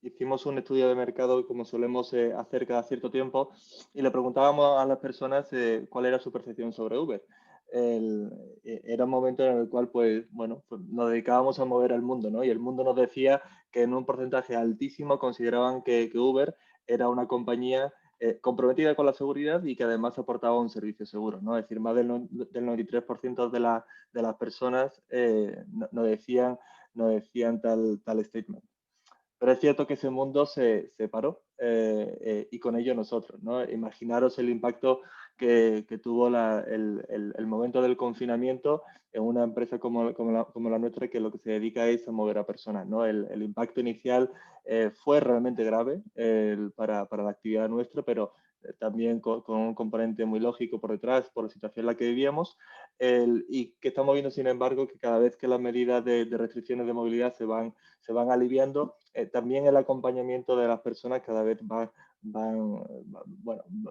hicimos un estudio de mercado, como solemos hacer cada cierto tiempo, y le preguntábamos a las personas cuál era su percepción sobre Uber. Era un momento en el cual, pues nos dedicábamos a mover al mundo, ¿no? Y el mundo nos decía que en un porcentaje altísimo consideraban que Uber era una compañía comprometida con la seguridad y que además aportaba un servicio seguro, ¿no? Es decir, más del 93% de las personas no decían tal statement. Pero es cierto que ese mundo se paró y con ello nosotros, ¿no? Imaginaros el impacto que tuvo el momento del confinamiento en una empresa como la nuestra, que lo que se dedica es a mover a personas, ¿no? El impacto inicial fue realmente grave para la actividad nuestra, pero también con un componente muy lógico por detrás, por la situación en la que vivíamos, y que estamos viendo, sin embargo, que cada vez que las medidas de restricciones de movilidad se van aliviando, también el acompañamiento de las personas cada vez va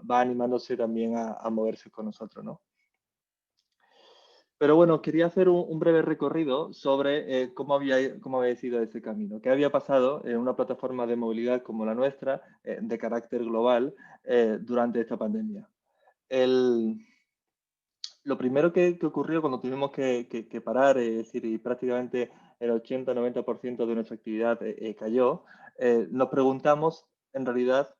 animándose también a moverse con nosotros, ¿no? Pero bueno, quería hacer un breve recorrido sobre cómo había sido ese camino, qué había pasado en una plataforma de movilidad como la nuestra, de carácter global, durante esta pandemia. Lo primero que ocurrió cuando tuvimos que parar, es decir, y prácticamente el 80-90% de nuestra actividad cayó, nos preguntamos, en realidad,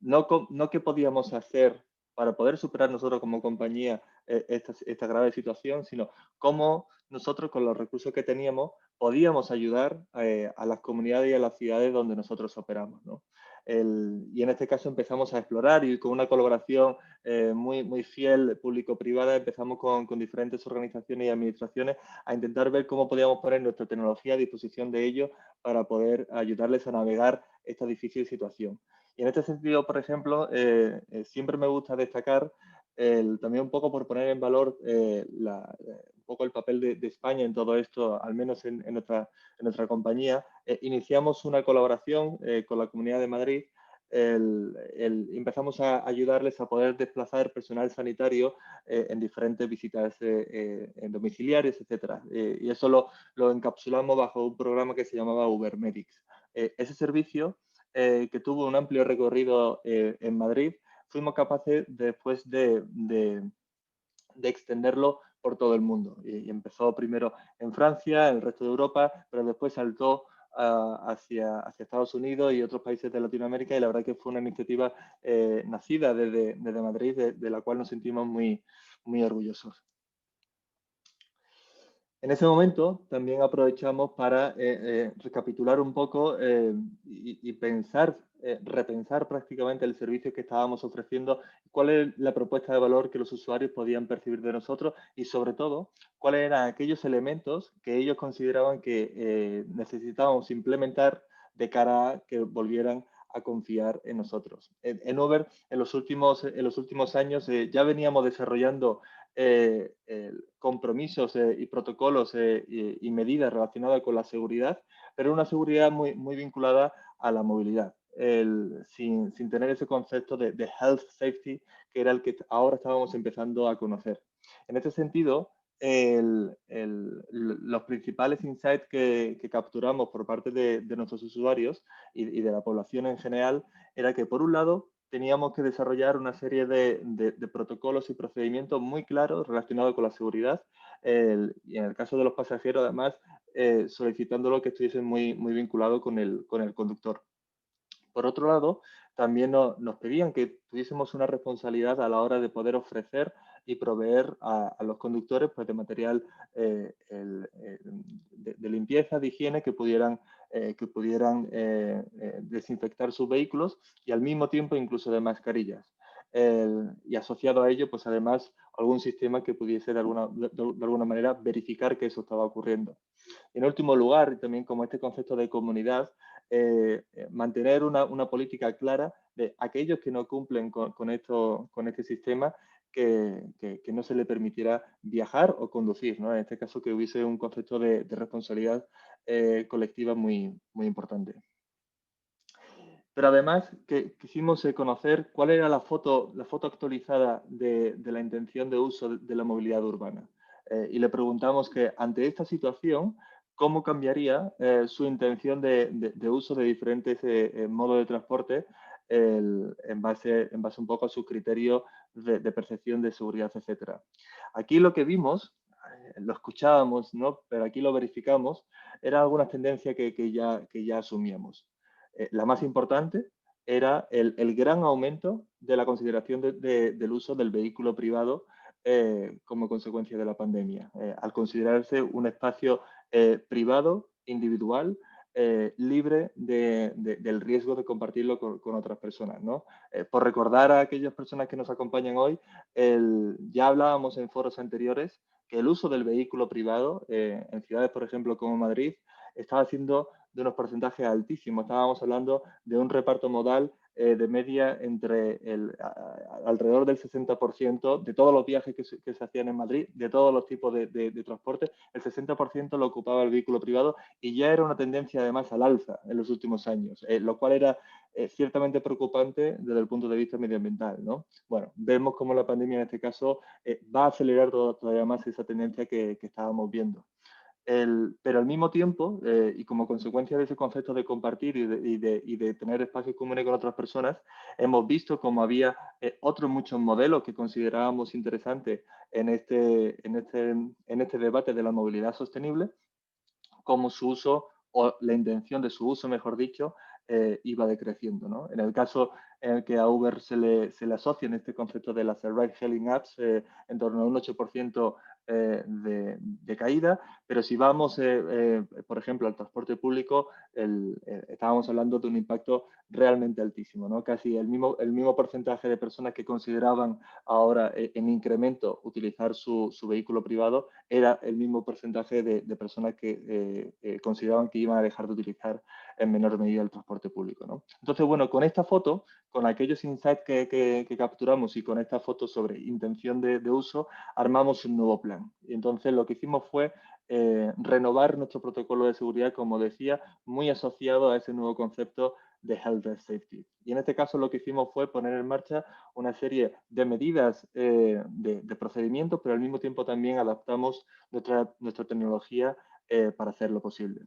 no qué podíamos hacer para poder superar nosotros como compañía esta grave situación, sino cómo nosotros con los recursos que teníamos podíamos ayudar a las comunidades y a las ciudades donde nosotros operamos, ¿no? Y en este caso empezamos a explorar y con una colaboración muy fiel público-privada empezamos con diferentes organizaciones y administraciones a intentar ver cómo podíamos poner nuestra tecnología a disposición de ellos para poder ayudarles a navegar esta difícil situación. Y en este sentido, por ejemplo, siempre me gusta destacar también un poco por poner en valor un poco el papel de España en todo esto, al menos en nuestra compañía. Iniciamos una colaboración con la Comunidad de Madrid. Empezamos a ayudarles a poder desplazar personal sanitario en diferentes visitas en domiciliarias, etc. Y eso lo encapsulamos bajo un programa que se llamaba Ubermedics. Ese servicio, que tuvo un amplio recorrido en Madrid, fuimos capaces después de extenderlo por todo el mundo. Y empezó primero en Francia, en el resto de Europa, pero después saltó hacia Estados Unidos y otros países de Latinoamérica, y la verdad que fue una iniciativa nacida desde Madrid, de la cual nos sentimos muy repensamos En ese momento también aprovechamos para recapitular un poco y repensar prácticamente el servicio que estábamos ofreciendo, cuál es la propuesta de valor que los usuarios podían percibir de nosotros y, sobre todo, cuáles eran aquellos elementos que ellos consideraban que necesitábamos implementar de cara a que volvieran a confiar en nosotros. En Uber, en los últimos años, ya veníamos desarrollando compromisos y protocolos y medidas relacionadas con la seguridad, pero una seguridad muy vinculada a la movilidad, sin tener ese concepto de health safety, que era el que ahora estábamos empezando a conocer. En este sentido, los principales insights que capturamos por parte de nuestros usuarios y de la población en general era que, por un lado, teníamos que desarrollar una serie de protocolos y procedimientos muy claros relacionados con la seguridad, y en el caso de los pasajeros, además, solicitándolo que estuviesen muy vinculados con el conductor. Por otro lado, también nos pedían que tuviésemos una responsabilidad a la hora de poder ofrecer y proveer a los conductores, pues, de material de limpieza, de higiene, que pudieran desinfectar sus vehículos, y al mismo tiempo incluso de mascarillas. Y asociado a ello, pues además, algún sistema que pudiese de alguna manera verificar que eso estaba ocurriendo. En último lugar, también como este concepto de comunidad, mantener una política clara de aquellos que no cumplen con este sistema, que no se le permitiera viajar o conducir, ¿no? En este caso, que hubiese un concepto de responsabilidad colectiva muy importante. Pero además quisimos conocer cuál era la foto actualizada de la intención de uso de la movilidad urbana. Y le preguntamos que ante esta situación, ¿cómo cambiaría su intención de uso de diferentes modos de transporte en base un poco a su criterio de percepción de seguridad, etcétera? Aquí lo que vimos, lo escuchábamos, ¿no? Pero aquí lo verificamos, eran algunas tendencias que ya asumíamos. La más importante era el gran aumento de la consideración del uso del vehículo privado como consecuencia de la pandemia, al considerarse un espacio privado, individual, libre del riesgo de compartirlo con otras personas, ¿no? Por recordar a aquellas personas que nos acompañan hoy, ya hablábamos en foros anteriores que el uso del vehículo privado en ciudades, por ejemplo, como Madrid, estaba siendo de unos porcentajes altísimos. Estábamos hablando de un reparto modal de media entre alrededor del 60% de todos los viajes que se hacían en Madrid, de todos los tipos de transporte, el 60% lo ocupaba el vehículo privado y ya era una tendencia además al alza en los últimos años, lo cual era ciertamente preocupante desde el punto de vista medioambiental, ¿no? Bueno, vemos cómo la pandemia en este caso va a acelerar todavía más esa tendencia que estábamos viendo. Pero al mismo tiempo, y como consecuencia de ese concepto de compartir y de tener espacios comunes con otras personas, hemos visto como había otros muchos modelos que considerábamos interesantes en este debate de la movilidad sostenible, como su uso o la intención de su uso, mejor dicho, iba decreciendo, ¿no? En el caso en el que a Uber se le asocia en este concepto de las ride-hailing apps, en torno a un 8% de caída, pero si vamos, por ejemplo, al transporte público, estábamos hablando de un impacto realmente altísimo, ¿no? Casi el mismo porcentaje de personas que consideraban ahora en incremento utilizar su vehículo privado era el mismo porcentaje de personas que consideraban que iban a dejar de utilizar en menor medida el transporte público, ¿no? Entonces, bueno, con esta foto, con aquellos insights que capturamos y con esta foto sobre intención de uso, armamos un nuevo plan. Y entonces lo que hicimos fue renovar nuestro protocolo de seguridad, como decía, muy asociado a ese nuevo concepto de Health and Safety. Y en este caso lo que hicimos fue poner en marcha una serie de medidas de procedimientos, pero al mismo tiempo también adaptamos nuestra tecnología para hacerlo posible.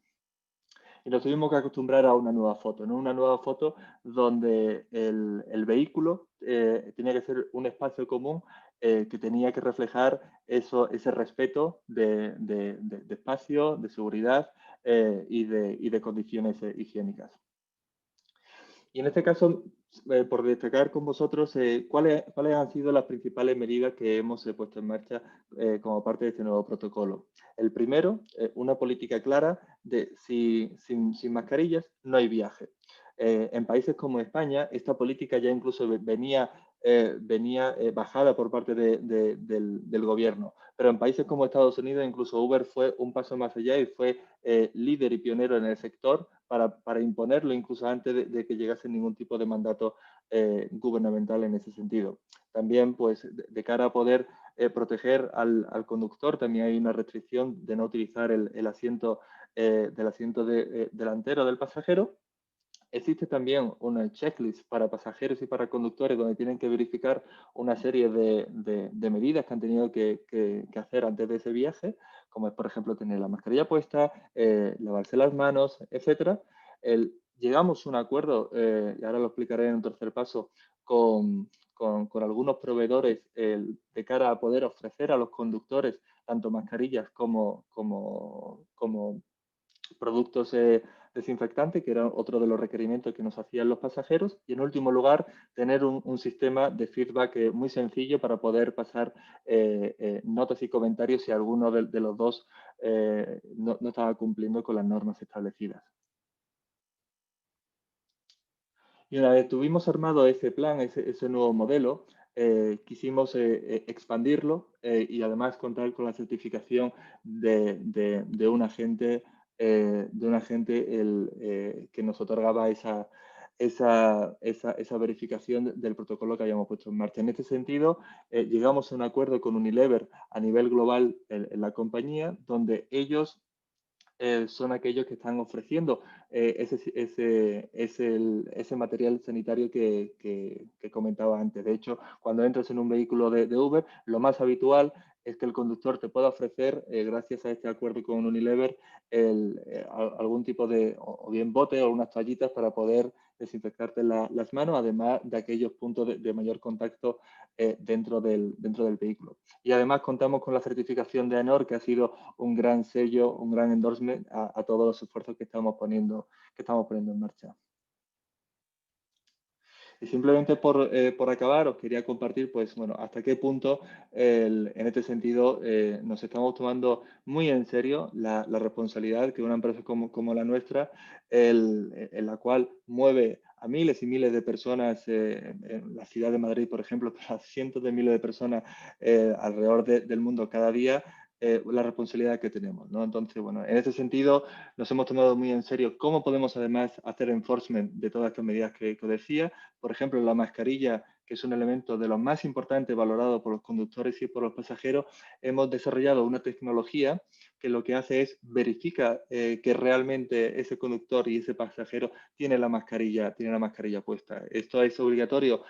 Y nos tuvimos que acostumbrar a una nueva foto, ¿no? Una nueva foto donde el vehículo tenía que ser un espacio común que tenía que reflejar ese respeto de espacio, de seguridad y de condiciones higiénicas. Y en este caso, por destacar con vosotros, ¿cuáles han sido las principales medidas que hemos puesto en marcha como parte de este nuevo protocolo? El primero, una política clara de sin mascarillas no hay viaje. En países como España, esta política ya incluso venía bajada por parte del gobierno. Pero en países como Estados Unidos, incluso Uber fue un paso más allá y fue líder y pionero en el sector para imponerlo incluso antes de que llegase ningún tipo de mandato gubernamental en ese sentido. También, pues, de cara a poder proteger al conductor, también hay una restricción de no utilizar el asiento delantero del pasajero. Existe también una checklist para pasajeros y para conductores donde tienen que verificar una serie de medidas que han tenido que hacer antes de ese viaje, como es, por ejemplo, tener la mascarilla puesta, lavarse las manos, etc. Llegamos a un acuerdo, y ahora lo explicaré en un tercer paso, con algunos proveedores de cara a poder ofrecer a los conductores tanto mascarillas como productos desinfectantes, que era otro de los requerimientos que nos hacían los pasajeros. Y en último lugar, tener un sistema de feedback muy sencillo para poder pasar notas y comentarios si alguno de los dos no estaba cumpliendo con las normas establecidas. Y una vez tuvimos armado ese plan, ese nuevo modelo, quisimos expandirlo y además contar con la certificación de un agente que nos otorgaba esa verificación del protocolo que habíamos puesto en marcha. En este sentido, llegamos a un acuerdo con Unilever a nivel global en la compañía, donde ellos son aquellos que están ofreciendo ese material sanitario que comentaba antes. De hecho, cuando entras en un vehículo de Uber, lo más habitual es que el conductor te pueda ofrecer, gracias a este acuerdo con Unilever, algún tipo de, o bien bote o unas toallitas para poder desinfectarte las manos, además de aquellos puntos de mayor contacto dentro del vehículo. Y además contamos con la certificación de AENOR, que ha sido un gran sello, un gran endorsement a todos los esfuerzos que estamos poniendo en marcha. Y simplemente por acabar, os quería compartir, pues, bueno, hasta qué punto en este sentido nos estamos tomando muy en serio la responsabilidad que una empresa como la nuestra, en la cual mueve a miles y miles de personas en la ciudad de Madrid, por ejemplo, pero a cientos de miles de personas alrededor del mundo cada día, la responsabilidad que tenemos, ¿no? Entonces, bueno, en ese sentido nos hemos tomado muy en serio cómo podemos además hacer enforcement de todas estas medidas que os decía. Por ejemplo, la mascarilla, que es un elemento de los más importantes valorado por los conductores y por los pasajeros, hemos desarrollado una tecnología que lo que hace es verifica que realmente ese conductor y ese pasajero tiene la mascarilla puesta. Esto es obligatorio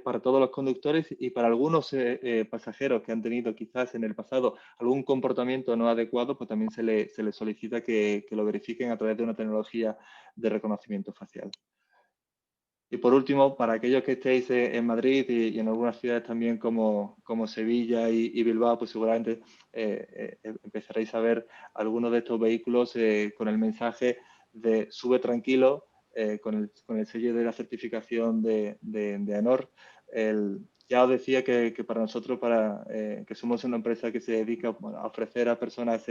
para todos los conductores y para algunos pasajeros que han tenido quizás en el pasado algún comportamiento no adecuado, pues también se le solicita que lo verifiquen a través de una tecnología de reconocimiento facial. Y por último, para aquellos que estéis en Madrid y en algunas ciudades también como Sevilla y Bilbao, pues seguramente empezaréis a ver algunos de estos vehículos con el mensaje de sube tranquilo, con el sello de la certificación de AENOR. Ya os decía que para nosotros, que somos una empresa que se dedica a ofrecer a personas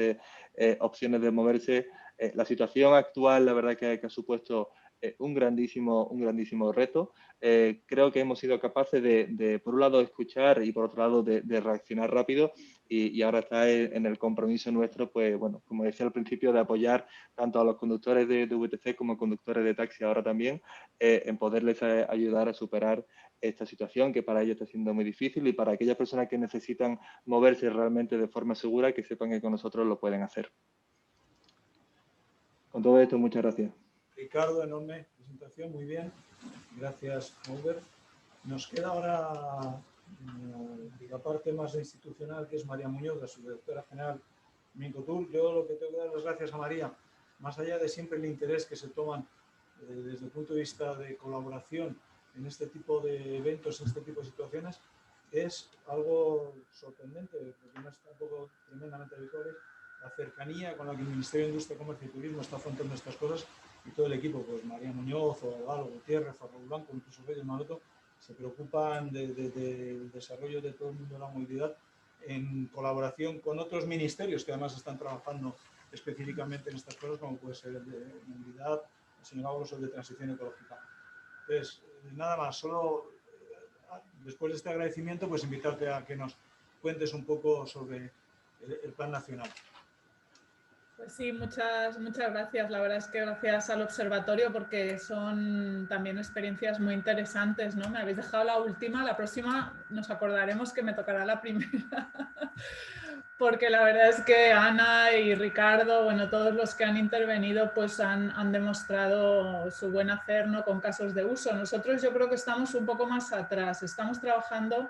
opciones de moverse, la situación actual, la verdad que ha supuesto un grandísimo reto. Creo que hemos sido capaces de, por un lado, escuchar y por otro lado, de reaccionar rápido y ahora está en el compromiso nuestro, pues bueno, como decía al principio, de apoyar tanto a los conductores de VTC como conductores de taxi ahora también, en poderles ayudar a superar esta situación que para ellos está siendo muy difícil y para aquellas personas que necesitan moverse realmente de forma segura, que sepan que con nosotros lo pueden hacer. Con todo esto, muchas gracias. Ricardo, enorme presentación, muy bien. Gracias, Uber. Nos queda ahora la parte más institucional, que es María Muñoz, la subdirectora general de Mincotur. Yo lo que tengo que dar las gracias a María, más allá de siempre el interés que se toman desde el punto de vista de colaboración en este tipo de eventos, en este tipo de situaciones, es algo sorprendente, porque no es tampoco tremendamente habitual, la cercanía con la que el Ministerio de Industria, Comercio y Turismo está afrontando estas cosas y todo el equipo, pues María Muñoz, o Galo Gutiérrez, o Raúl Blanco, incluso Fede Maroto, se preocupan del desarrollo de todo el mundo de la movilidad en colaboración con otros ministerios que además están trabajando específicamente en estas cosas, como puede ser el de movilidad, el señor Ábalos, el de transición ecológica. Entonces, nada más, solo después de este agradecimiento, pues invitarte a que nos cuentes un poco sobre el plan nacional. Pues sí, muchas gracias. La verdad es que gracias al observatorio porque son también experiencias muy interesantes, ¿no? Me habéis dejado la última, la próxima nos acordaremos que me tocará la primera. Porque la verdad es que Ana y Ricardo, bueno, todos los que han intervenido pues han demostrado su buen hacer, ¿no? Con casos de uso. Nosotros yo creo que estamos un poco más atrás, estamos trabajando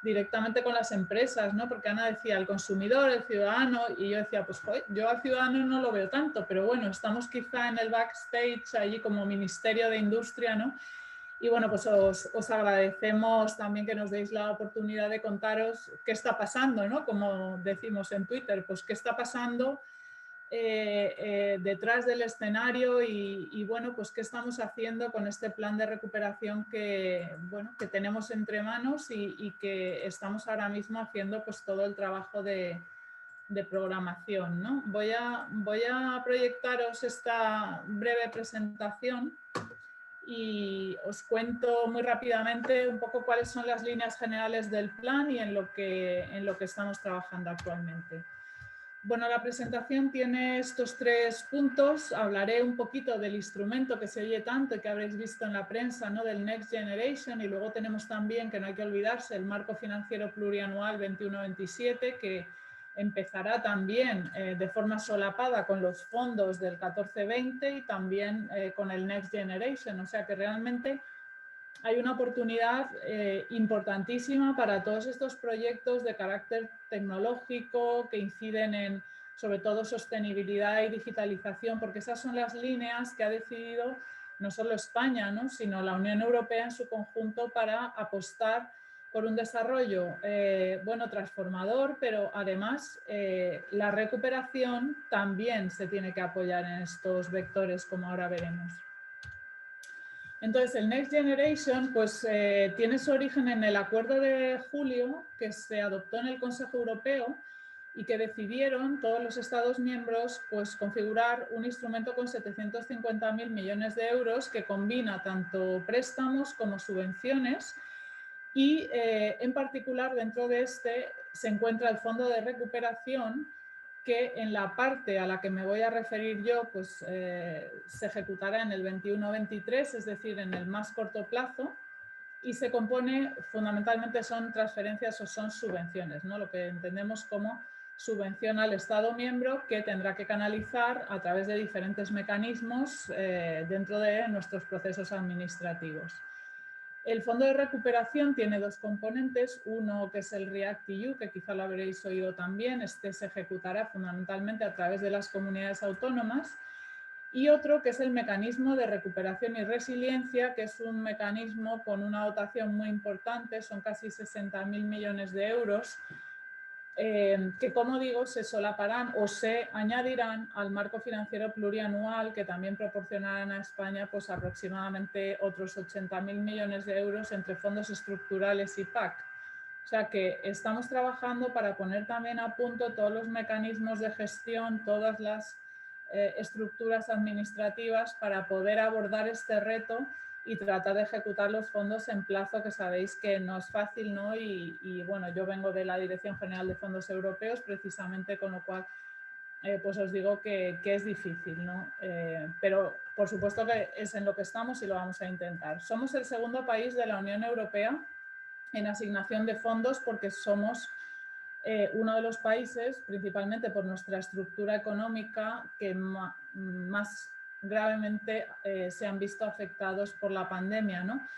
directamente con las empresas, ¿no? Porque Ana decía el consumidor, el ciudadano, y yo decía, pues joder, yo al ciudadano no lo veo tanto, pero bueno, estamos quizá en el backstage allí como Ministerio de Industria, ¿no? Y bueno, pues os agradecemos también que nos deis la oportunidad de contaros qué está pasando, ¿no? Como decimos en Twitter, pues qué está pasando detrás del escenario y bueno, pues qué estamos haciendo con este plan de recuperación que, bueno, que tenemos entre manos y que estamos ahora mismo haciendo pues todo el trabajo de programación, ¿no? Voy a proyectaros esta breve presentación y os cuento muy rápidamente un poco cuáles son las líneas generales del plan y en lo que estamos trabajando actualmente. Bueno, la presentación tiene estos 3 puntos. Hablaré un poquito del instrumento que se oye tanto y que habréis visto en la prensa, ¿no? Del Next Generation, y luego tenemos también, que no hay que olvidarse, el marco financiero plurianual 21-27, que empezará también de forma solapada con los fondos del 14-20 y también con el Next Generation. O sea que realmente hay una oportunidad importantísima para todos estos proyectos de carácter tecnológico que inciden en, sobre todo, sostenibilidad y digitalización, porque esas son las líneas que ha decidido no solo España, ¿no? Sino la Unión Europea en su conjunto para apostar por un desarrollo bueno, transformador, pero además la recuperación también se tiene que apoyar en estos vectores, como ahora veremos. Entonces, el Next Generation pues, tiene su origen en el acuerdo de julio que se adoptó en el Consejo Europeo y que decidieron todos los Estados miembros pues, configurar un instrumento con 750.000 millones de euros que combina tanto préstamos como subvenciones y en particular dentro de este se encuentra el Fondo de Recuperación que en la parte a la que me voy a referir yo, pues se ejecutará en el 21-23, es decir, en el más corto plazo, y se compone, fundamentalmente son transferencias o son subvenciones, ¿no? Lo que entendemos como subvención al Estado miembro que tendrá que canalizar a través de diferentes mecanismos dentro de nuestros procesos administrativos. El fondo de recuperación tiene dos componentes, uno que es el REACT-EU, que quizá lo habréis oído también, este se ejecutará fundamentalmente a través de las comunidades autónomas, y otro que es el mecanismo de recuperación y resiliencia, que es un mecanismo con una dotación muy importante, son casi 60.000 millones de euros, que como digo se solaparán o se añadirán al marco financiero plurianual que también proporcionarán a España pues aproximadamente otros 80.000 millones de euros entre fondos estructurales y PAC. O sea que estamos trabajando para poner también a punto todos los mecanismos de gestión, todas las estructuras administrativas para poder abordar este reto y tratar de ejecutar los fondos en plazo, que sabéis que no es fácil, ¿no? Y bueno, yo vengo de la Dirección General de Fondos Europeos precisamente, con lo cual pues os digo que es difícil, ¿no? Pero por supuesto que es en lo que estamos y lo vamos a intentar. Somos el segundo país de la Unión Europea en asignación de fondos porque somos uno de los países, principalmente por nuestra estructura económica, que más gravemente se han visto afectados por la pandemia, ¿no?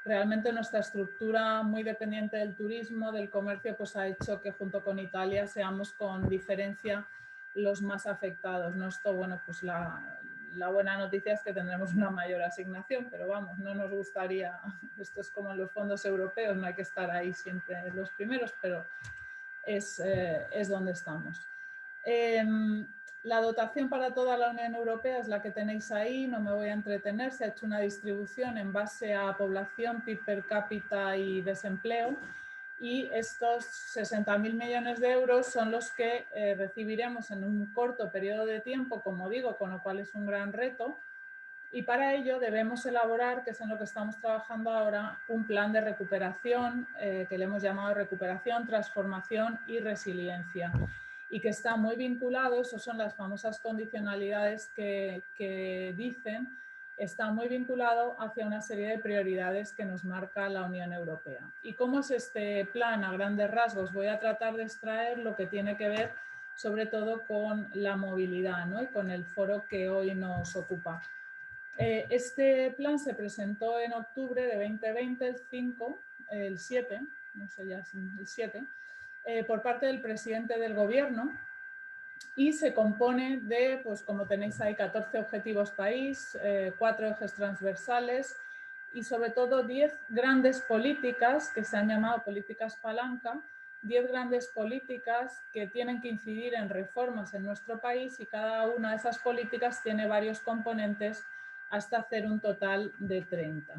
Realmente nuestra estructura muy dependiente del turismo, del comercio, pues ha hecho que junto con Italia seamos con diferencia los más afectados, ¿no? Esto, bueno, pues la buena noticia es que tendremos una mayor asignación, pero vamos, no nos gustaría, esto es como en los fondos europeos, no hay que estar ahí siempre los primeros, pero es donde estamos. La dotación para toda la Unión Europea es la que tenéis ahí, no me voy a entretener, se ha hecho una distribución en base a población, PIB per cápita y desempleo, y estos 60.000 millones de euros son los que recibiremos en un corto periodo de tiempo, como digo, con lo cual es un gran reto, y para ello debemos elaborar, que es en lo que estamos trabajando ahora, un plan de recuperación que le hemos llamado recuperación, transformación y resiliencia, y que está muy vinculado, esas son las famosas condicionalidades que dicen, está muy vinculado hacia una serie de prioridades que nos marca la Unión Europea. ¿Y cómo es este plan a grandes rasgos? Voy a tratar de extraer lo que tiene que ver sobre todo con la movilidad, ¿no? Y con el foro que hoy nos ocupa. Este plan se presentó en octubre de 2020, el 7, no sé ya si el 7, por parte del presidente del gobierno, y se compone de, pues como tenéis ahí, 14 objetivos país, 4 ejes transversales y sobre todo 10 grandes políticas que se han llamado políticas palanca, 10 grandes políticas que tienen que incidir en reformas en nuestro país, y cada una de esas políticas tiene varios componentes hasta hacer un total de 30.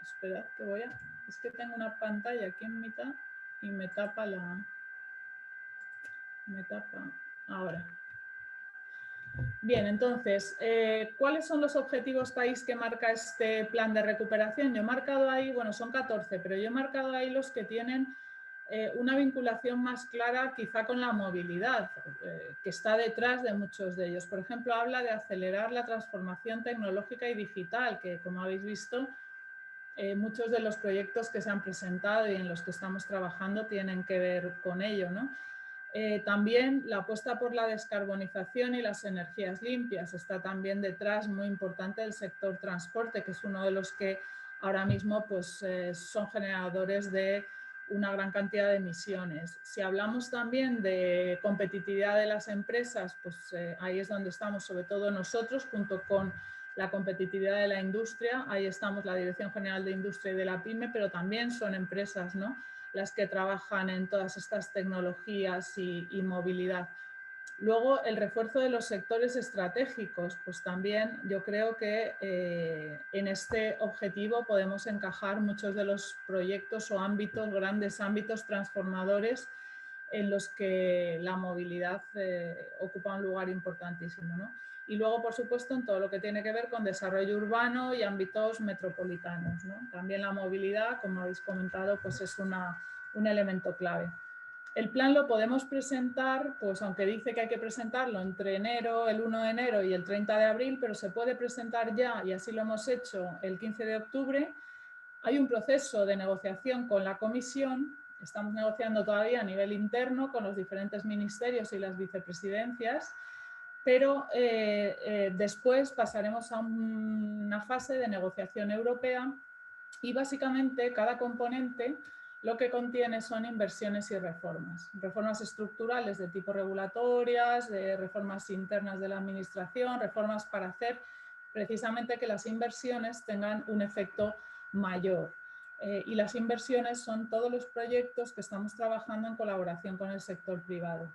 Esperad que voy a... Es que tengo una pantalla aquí en mitad y me tapa la... Me tapa... Ahora. Bien, entonces, ¿cuáles son los objetivos país que marca este plan de recuperación? Yo he marcado ahí, bueno, son 14, pero yo he marcado ahí los que tienen una vinculación más clara quizá con la movilidad, que está detrás de muchos de ellos. Por ejemplo, habla de acelerar la transformación tecnológica y digital, que como habéis visto, muchos de los proyectos que se han presentado y en los que estamos trabajando tienen que ver con ello, ¿no? También la apuesta por la descarbonización y las energías limpias está también detrás, muy importante, del sector transporte, que es uno de los que ahora mismo pues, son generadores de una gran cantidad de emisiones. Si hablamos también de competitividad de las empresas, pues ahí es donde estamos, sobre todo nosotros, junto con la competitividad de la industria. Ahí estamos la Dirección General de Industria y de la PYME, pero también son empresas, ¿no?, las que trabajan en todas estas tecnologías y movilidad. Luego, el refuerzo de los sectores estratégicos, pues también yo creo que en este objetivo podemos encajar muchos de los proyectos o ámbitos, grandes ámbitos transformadores en los que la movilidad ocupa un lugar importantísimo, ¿no? Y luego, por supuesto, en todo lo que tiene que ver con desarrollo urbano y ámbitos metropolitanos, ¿no? También la movilidad, como habéis comentado, pues es un elemento clave. El plan lo podemos presentar, pues aunque dice que hay que presentarlo entre el 1 de enero y el 30 de abril, pero se puede presentar ya, y así lo hemos hecho el 15 de octubre. Hay un proceso de negociación con la Comisión, estamos negociando todavía a nivel interno con los diferentes ministerios y las vicepresidencias, pero después pasaremos a una fase de negociación europea y básicamente cada componente lo que contiene son inversiones y reformas. Reformas estructurales de tipo regulatorias, de reformas internas de la administración, reformas para hacer precisamente que las inversiones tengan un efecto mayor. Y las inversiones son todos los proyectos que estamos trabajando en colaboración con el sector privado.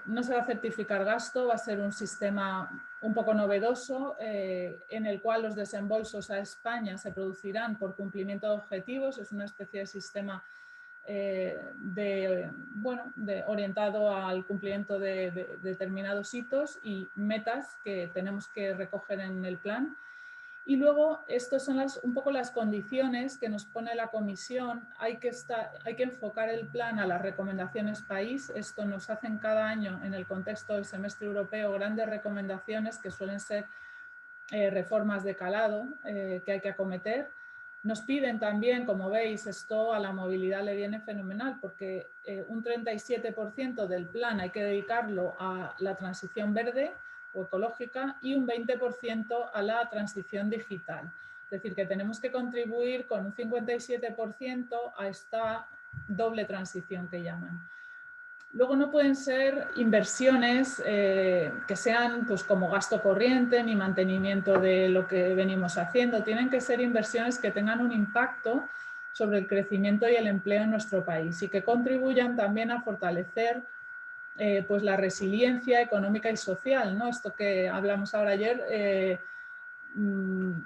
No se va a certificar gasto, va a ser un sistema un poco novedoso en el cual los desembolsos a España se producirán por cumplimiento de objetivos. Es una especie de sistema orientado al cumplimiento de determinados hitos y metas que tenemos que recoger en el plan. Y luego, estas son un poco las condiciones que nos pone la Comisión. Hay que enfocar el plan a las recomendaciones país. Esto nos hacen cada año en el contexto del semestre europeo grandes recomendaciones que suelen ser reformas de calado que hay que acometer. Nos piden también, como veis, esto a la movilidad le viene fenomenal porque un 37% del plan hay que dedicarlo a la transición verde o ecológica y un 20% a la transición digital. Es decir, que tenemos que contribuir con un 57% a esta doble transición que llaman. Luego no pueden ser inversiones que sean pues, como gasto corriente ni mantenimiento de lo que venimos haciendo. Tienen que ser inversiones que tengan un impacto sobre el crecimiento y el empleo en nuestro país y que contribuyan también a fortalecer pues la resiliencia económica y social, ¿no? Esto que hablamos ahora ayer, un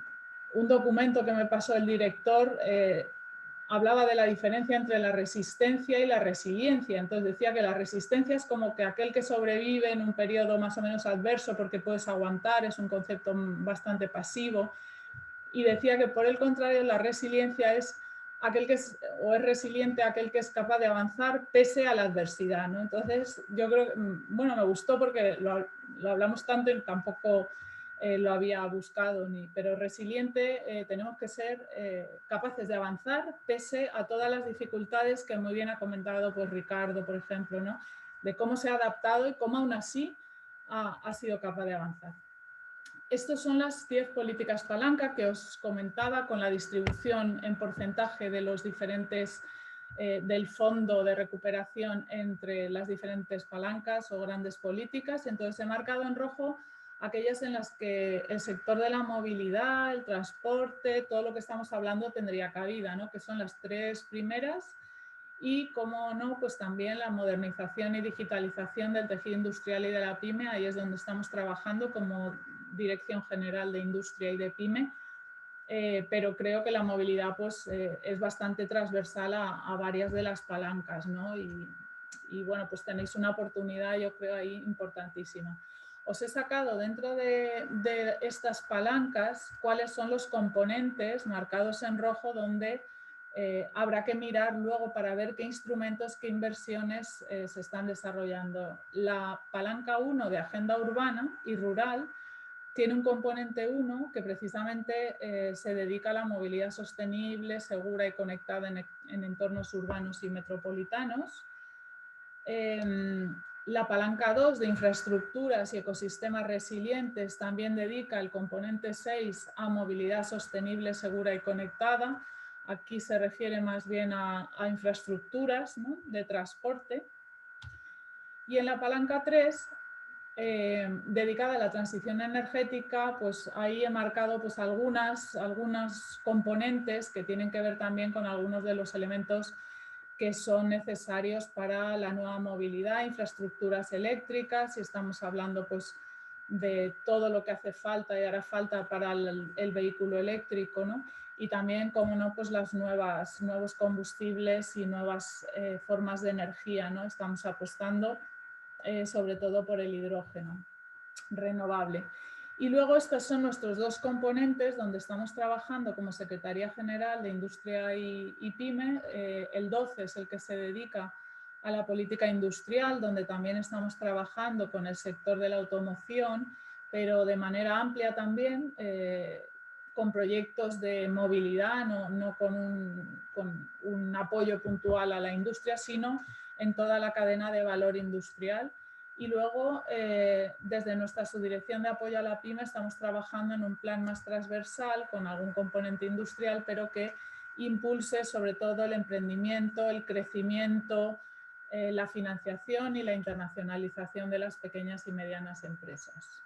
documento que me pasó el director hablaba de la diferencia entre la resistencia y la resiliencia. Entonces decía que la resistencia es como que aquel que sobrevive en un periodo más o menos adverso porque puedes aguantar, es un concepto bastante pasivo. Y decía que por el contrario la resiliencia es aquel que es resiliente, aquel que es capaz de avanzar pese a la adversidad, ¿no? Entonces yo creo que, bueno, me gustó porque lo hablamos tanto y tampoco lo había buscado, pero resiliente tenemos que ser capaces de avanzar pese a todas las dificultades que muy bien ha comentado pues, Ricardo, por ejemplo, ¿no? De cómo se ha adaptado y cómo aún así ha sido capaz de avanzar. Estas son las 10 políticas palanca que os comentaba con la distribución en porcentaje de los diferentes del fondo de recuperación entre las diferentes palancas o grandes políticas. Entonces he marcado en rojo aquellas en las que el sector de la movilidad, el transporte, todo lo que estamos hablando tendría cabida, ¿no? Que son las 3 primeras. Y, como no, pues también la modernización y digitalización del tejido industrial y de la PYME. Ahí es donde estamos trabajando como Dirección General de Industria y de PYME. Pero creo que la movilidad pues, es bastante transversal a varias de las palancas, ¿no? Y bueno, pues tenéis una oportunidad, yo creo, ahí importantísima. Os he sacado dentro de estas palancas cuáles son los componentes marcados en rojo donde habrá que mirar luego para ver qué instrumentos, qué inversiones se están desarrollando. La palanca 1 de Agenda Urbana y Rural tiene un componente 1 que precisamente se dedica a la movilidad sostenible, segura y conectada en entornos urbanos y metropolitanos. La palanca 2 de infraestructuras y ecosistemas resilientes también dedica el componente 6 a movilidad sostenible, segura y conectada. Aquí se refiere más bien a infraestructuras, ¿no? De transporte. Y en la palanca 3, dedicada a la transición energética, pues ahí he marcado pues, algunas componentes que tienen que ver también con algunos de los elementos que son necesarios para la nueva movilidad, infraestructuras eléctricas, y estamos hablando pues, de todo lo que hace falta y hará falta para el vehículo eléctrico, ¿no? Y también, como no, pues los nuevos combustibles y nuevas formas de energía, ¿no? Estamos apostando sobre todo por el hidrógeno renovable. Y luego estos son nuestros 2 componentes donde estamos trabajando como Secretaría General de Industria y PYME. El 12 es el que se dedica a la política industrial, donde también estamos trabajando con el sector de la automoción, pero de manera amplia también, con proyectos de movilidad, no con un apoyo puntual a la industria, sino en toda la cadena de valor industrial. Y luego, desde nuestra subdirección de apoyo a la PYME, estamos trabajando en un plan más transversal con algún componente industrial, pero que impulse sobre todo el emprendimiento, el crecimiento, la financiación y la internacionalización de las pequeñas y medianas empresas.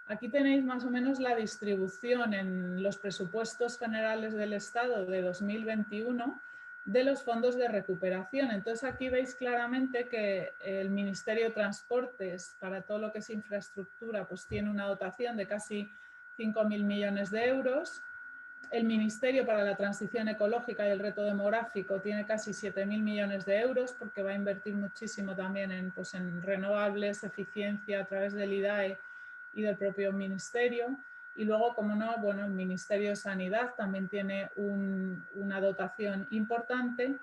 Aquí tenéis más o menos la distribución en los presupuestos generales del Estado de 2021 de los fondos de recuperación. Entonces aquí veis claramente que el Ministerio de Transportes, para todo lo que es infraestructura, pues tiene una dotación de casi 5.000 millones de euros. El Ministerio para la Transición Ecológica y el Reto Demográfico tiene casi 7.000 millones de euros porque va a invertir muchísimo también en renovables, eficiencia a través del IDAE y del propio Ministerio. Y luego, como no, bueno, el Ministerio de Sanidad también tiene una dotación importante.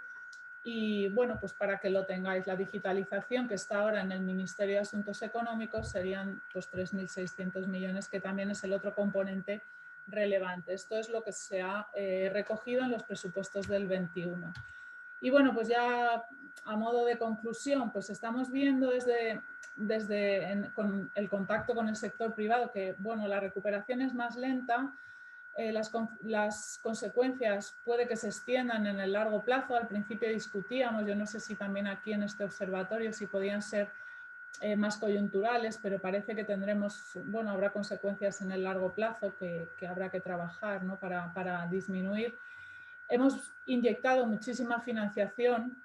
Y bueno, pues para que lo tengáis, la digitalización que está ahora en el Ministerio de Asuntos Económicos serían pues 3.600 millones, que también es el otro componente relevante. Esto es lo que se ha recogido en los presupuestos del 21. Y bueno, pues ya a modo de conclusión, pues estamos viendo con el contacto con el sector privado que, bueno, la recuperación es más lenta, las consecuencias puede que se extiendan en el largo plazo. Al principio discutíamos, yo no sé si también aquí en este observatorio, si podían ser más coyunturales, pero parece que tendremos, bueno, habrá consecuencias en el largo plazo que habrá que trabajar, ¿no? para disminuir. Hemos inyectado muchísima financiación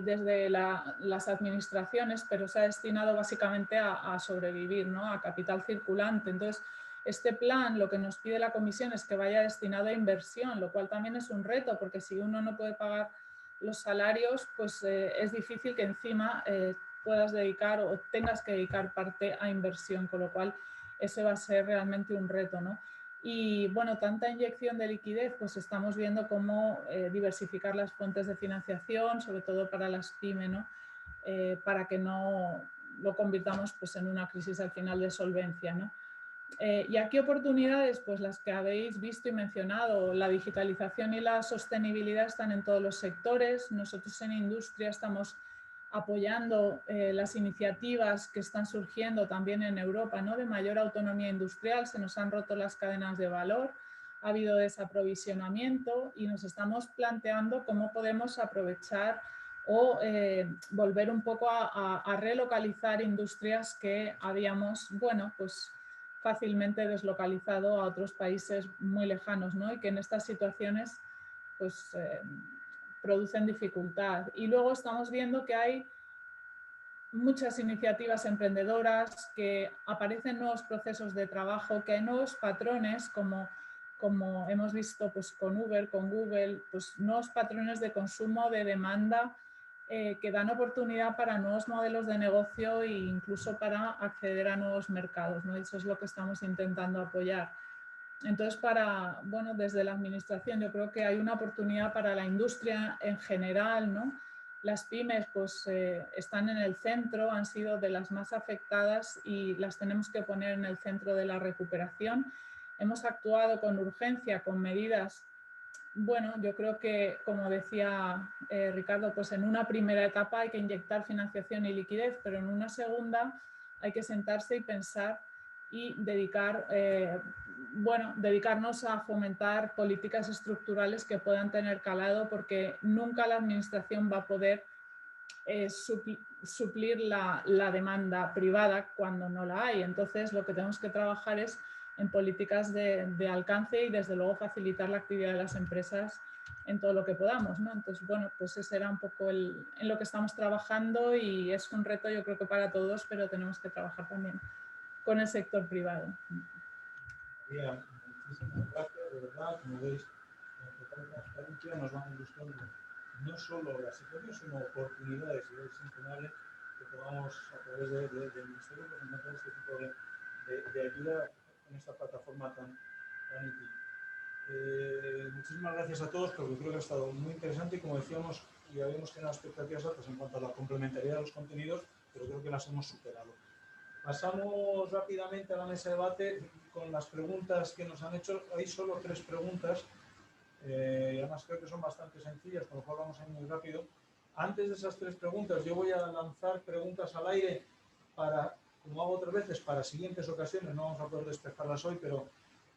desde las administraciones, pero se ha destinado básicamente a sobrevivir, ¿no? A capital circulante. Entonces, este plan, lo que nos pide la Comisión es que vaya destinado a inversión, lo cual también es un reto, porque si uno no puede pagar los salarios, pues es difícil que encima puedas dedicar o tengas que dedicar parte a inversión, con lo cual ese va a ser realmente un reto, ¿no? Y bueno, tanta inyección de liquidez, pues estamos viendo cómo diversificar las fuentes de financiación, sobre todo para las PYME, ¿no? Para que no lo convirtamos pues, en una crisis al final de solvencia, ¿no? ¿Y a qué oportunidades? Pues las que habéis visto y mencionado. La digitalización y la sostenibilidad están en todos los sectores. Nosotros en industria estamos apoyando las iniciativas que están surgiendo también en Europa, ¿no? De mayor autonomía industrial. Se nos han roto las cadenas de valor, ha habido desaprovisionamiento y nos estamos planteando cómo podemos aprovechar o volver un poco a relocalizar industrias que habíamos, bueno, pues fácilmente deslocalizado a otros países muy lejanos, ¿no? Y que en estas situaciones pues producen dificultad. Y luego estamos viendo que hay muchas iniciativas emprendedoras, que aparecen nuevos procesos de trabajo, que hay nuevos patrones como hemos visto pues, con Uber, con Google, pues, nuevos patrones de consumo, de demanda, que dan oportunidad para nuevos modelos de negocio e incluso para acceder a nuevos mercados, ¿no? Eso es lo que estamos intentando apoyar. Entonces, bueno, desde la administración yo creo que hay una oportunidad para la industria en general, ¿no? Las pymes pues están en el centro, han sido de las más afectadas y las tenemos que poner en el centro de la recuperación. Hemos actuado con urgencia, con medidas. Bueno, yo creo que, como decía Ricardo, pues en una primera etapa hay que inyectar financiación y liquidez, pero en una segunda hay que sentarse y pensar y dedicarnos a fomentar políticas estructurales que puedan tener calado, porque nunca la administración va a poder suplir la demanda privada cuando no la hay. Entonces, lo que tenemos que trabajar es en políticas de alcance y desde luego facilitar la actividad de las empresas en todo lo que podamos, ¿no? Entonces, bueno, pues ese era un poco en lo que estamos trabajando y es un reto yo creo que para todos, pero tenemos que trabajar también con el sector privado. Bien, muchísimas gracias, de verdad, como veis, con total transparencia nos van ilustrando no solo la situación, sino oportunidades y es incuestionable que podamos a través del Ministerio pues, encontrar este tipo de ayuda en esta plataforma tan útil. Muchísimas gracias a todos porque creo que ha estado muy interesante y como decíamos y habíamos generado expectativas altas en cuanto a la complementariedad de los contenidos, pero creo que las hemos superado. Pasamos rápidamente a la mesa de debate con las preguntas que nos han hecho. Hay solo 3 preguntas, y además creo que son bastante sencillas, con lo cual vamos a ir muy rápido. Antes de esas 3 preguntas, yo voy a lanzar preguntas al aire para, como hago otras veces, para siguientes ocasiones. No vamos a poder despejarlas hoy, pero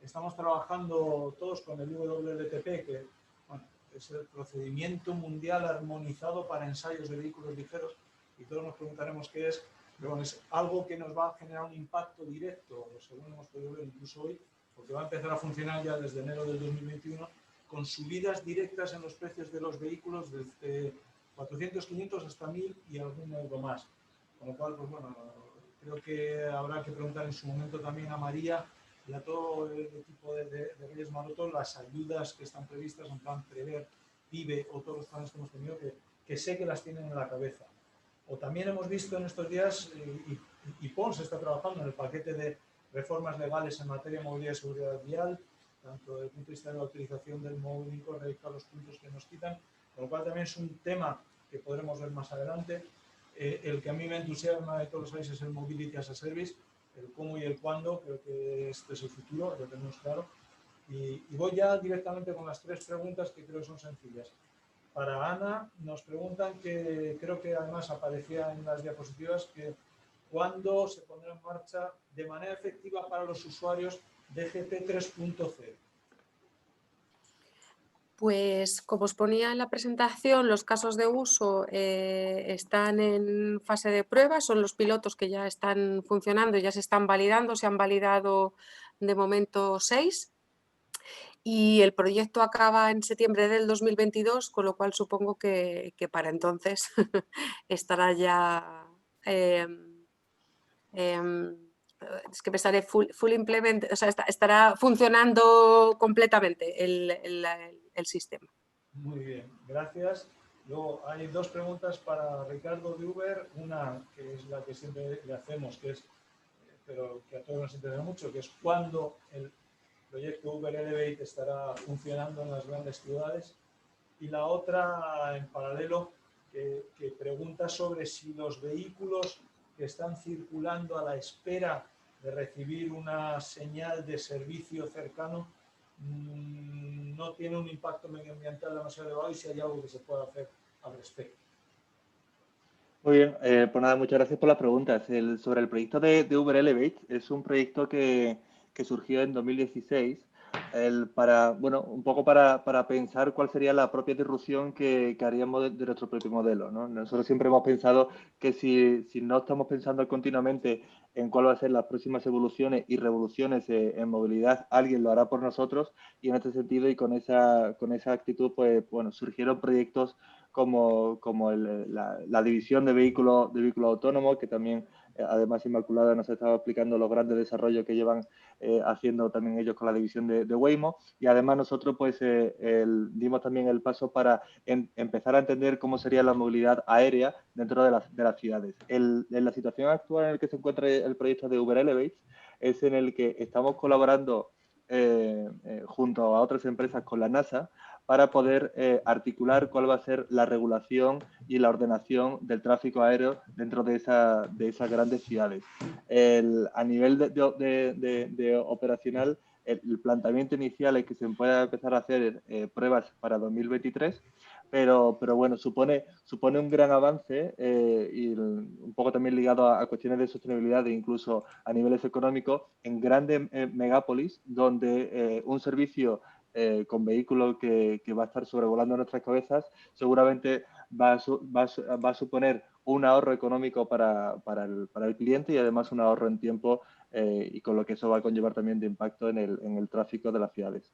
estamos trabajando todos con el IWLTP, que bueno, es el procedimiento mundial armonizado para ensayos de vehículos ligeros, y todos nos preguntaremos qué es. Pero bueno, es algo que nos va a generar un impacto directo, según hemos podido ver incluso hoy, porque va a empezar a funcionar ya desde enero del 2021, con subidas directas en los precios de los vehículos desde 400, 500 hasta 1000 y algún euro más. Con lo cual, pues bueno, creo que habrá que preguntar en su momento también a María y a todo el equipo de Reyes Maroto las ayudas que están previstas en plan Prever, PIBE o todos los planes que hemos tenido, que sé que las tienen en la cabeza. O también hemos visto en estos días, y Pons está trabajando en el paquete de reformas legales en materia de movilidad y seguridad vial, tanto desde el punto de vista de la utilización del móvil incorrecto, a los puntos que nos quitan, con lo cual también es un tema que podremos ver más adelante. El que a mí me entusiasma de todos los países es el Mobility as a Service, el cómo y el cuándo, creo que este es el futuro, lo tenemos claro. Y voy ya directamente con las 3 preguntas que creo que son sencillas. Para Ana, nos preguntan, que creo que además aparecía en las diapositivas, que cuándo se pondrá en marcha de manera efectiva para los usuarios DGT 3.0. Pues como os ponía en la presentación, los casos de uso están en fase de prueba, son los pilotos que ya están funcionando, ya se están validando, se han validado de momento 6. Y el proyecto acaba en septiembre del 2022, con lo cual supongo que para entonces estará ya, es que me sale full implement, o sea, estará funcionando completamente el sistema. Muy bien, gracias. Luego hay 2 preguntas para Ricardo de Uber, una que es la que siempre le hacemos, que es, pero que a todos nos interesa mucho, que es cuándo el proyecto Uber Elevate estará funcionando en las grandes ciudades, y la otra en paralelo que pregunta sobre si los vehículos que están circulando a la espera de recibir una señal de servicio cercano no tiene un impacto medioambiental demasiado elevado y si hay algo que se pueda hacer al respecto. Muy bien, pues nada, muchas gracias por las preguntas. Sobre el proyecto de Uber Elevate, es un proyecto que surgió en 2016 bueno, un poco para pensar cuál sería la propia disrupción que haríamos de nuestro propio modelo, ¿no? Nosotros siempre hemos pensado que si no estamos pensando continuamente en cuál va a ser las próximas evoluciones y revoluciones en movilidad, alguien lo hará por nosotros, y en este sentido y con esa actitud, pues bueno, surgieron proyectos como la división de vehículos autónomos, que también, además Inmaculada nos estaba explicando los grandes desarrollos que llevan haciendo también ellos con la división de Waymo, y además nosotros pues dimos también el paso para empezar a entender cómo sería la movilidad aérea dentro de las ciudades. En la situación actual en la que se encuentra el proyecto de Uber Elevate es en el que estamos colaborando junto a otras empresas con la NASA para poder articular cuál va a ser la regulación y la ordenación del tráfico aéreo dentro de esas grandes ciudades. A nivel de operacional, el planteamiento inicial es que se pueda empezar a hacer pruebas para 2023, pero bueno, supone un gran avance y un poco también ligado a cuestiones de sostenibilidad e incluso a niveles económicos en grandes megápolis, donde un servicio con vehículos que va a estar sobrevolando nuestras cabezas seguramente va a suponer un ahorro económico para el cliente y además un ahorro en tiempo, y con lo que eso va a conllevar también de impacto en el tráfico de las ciudades.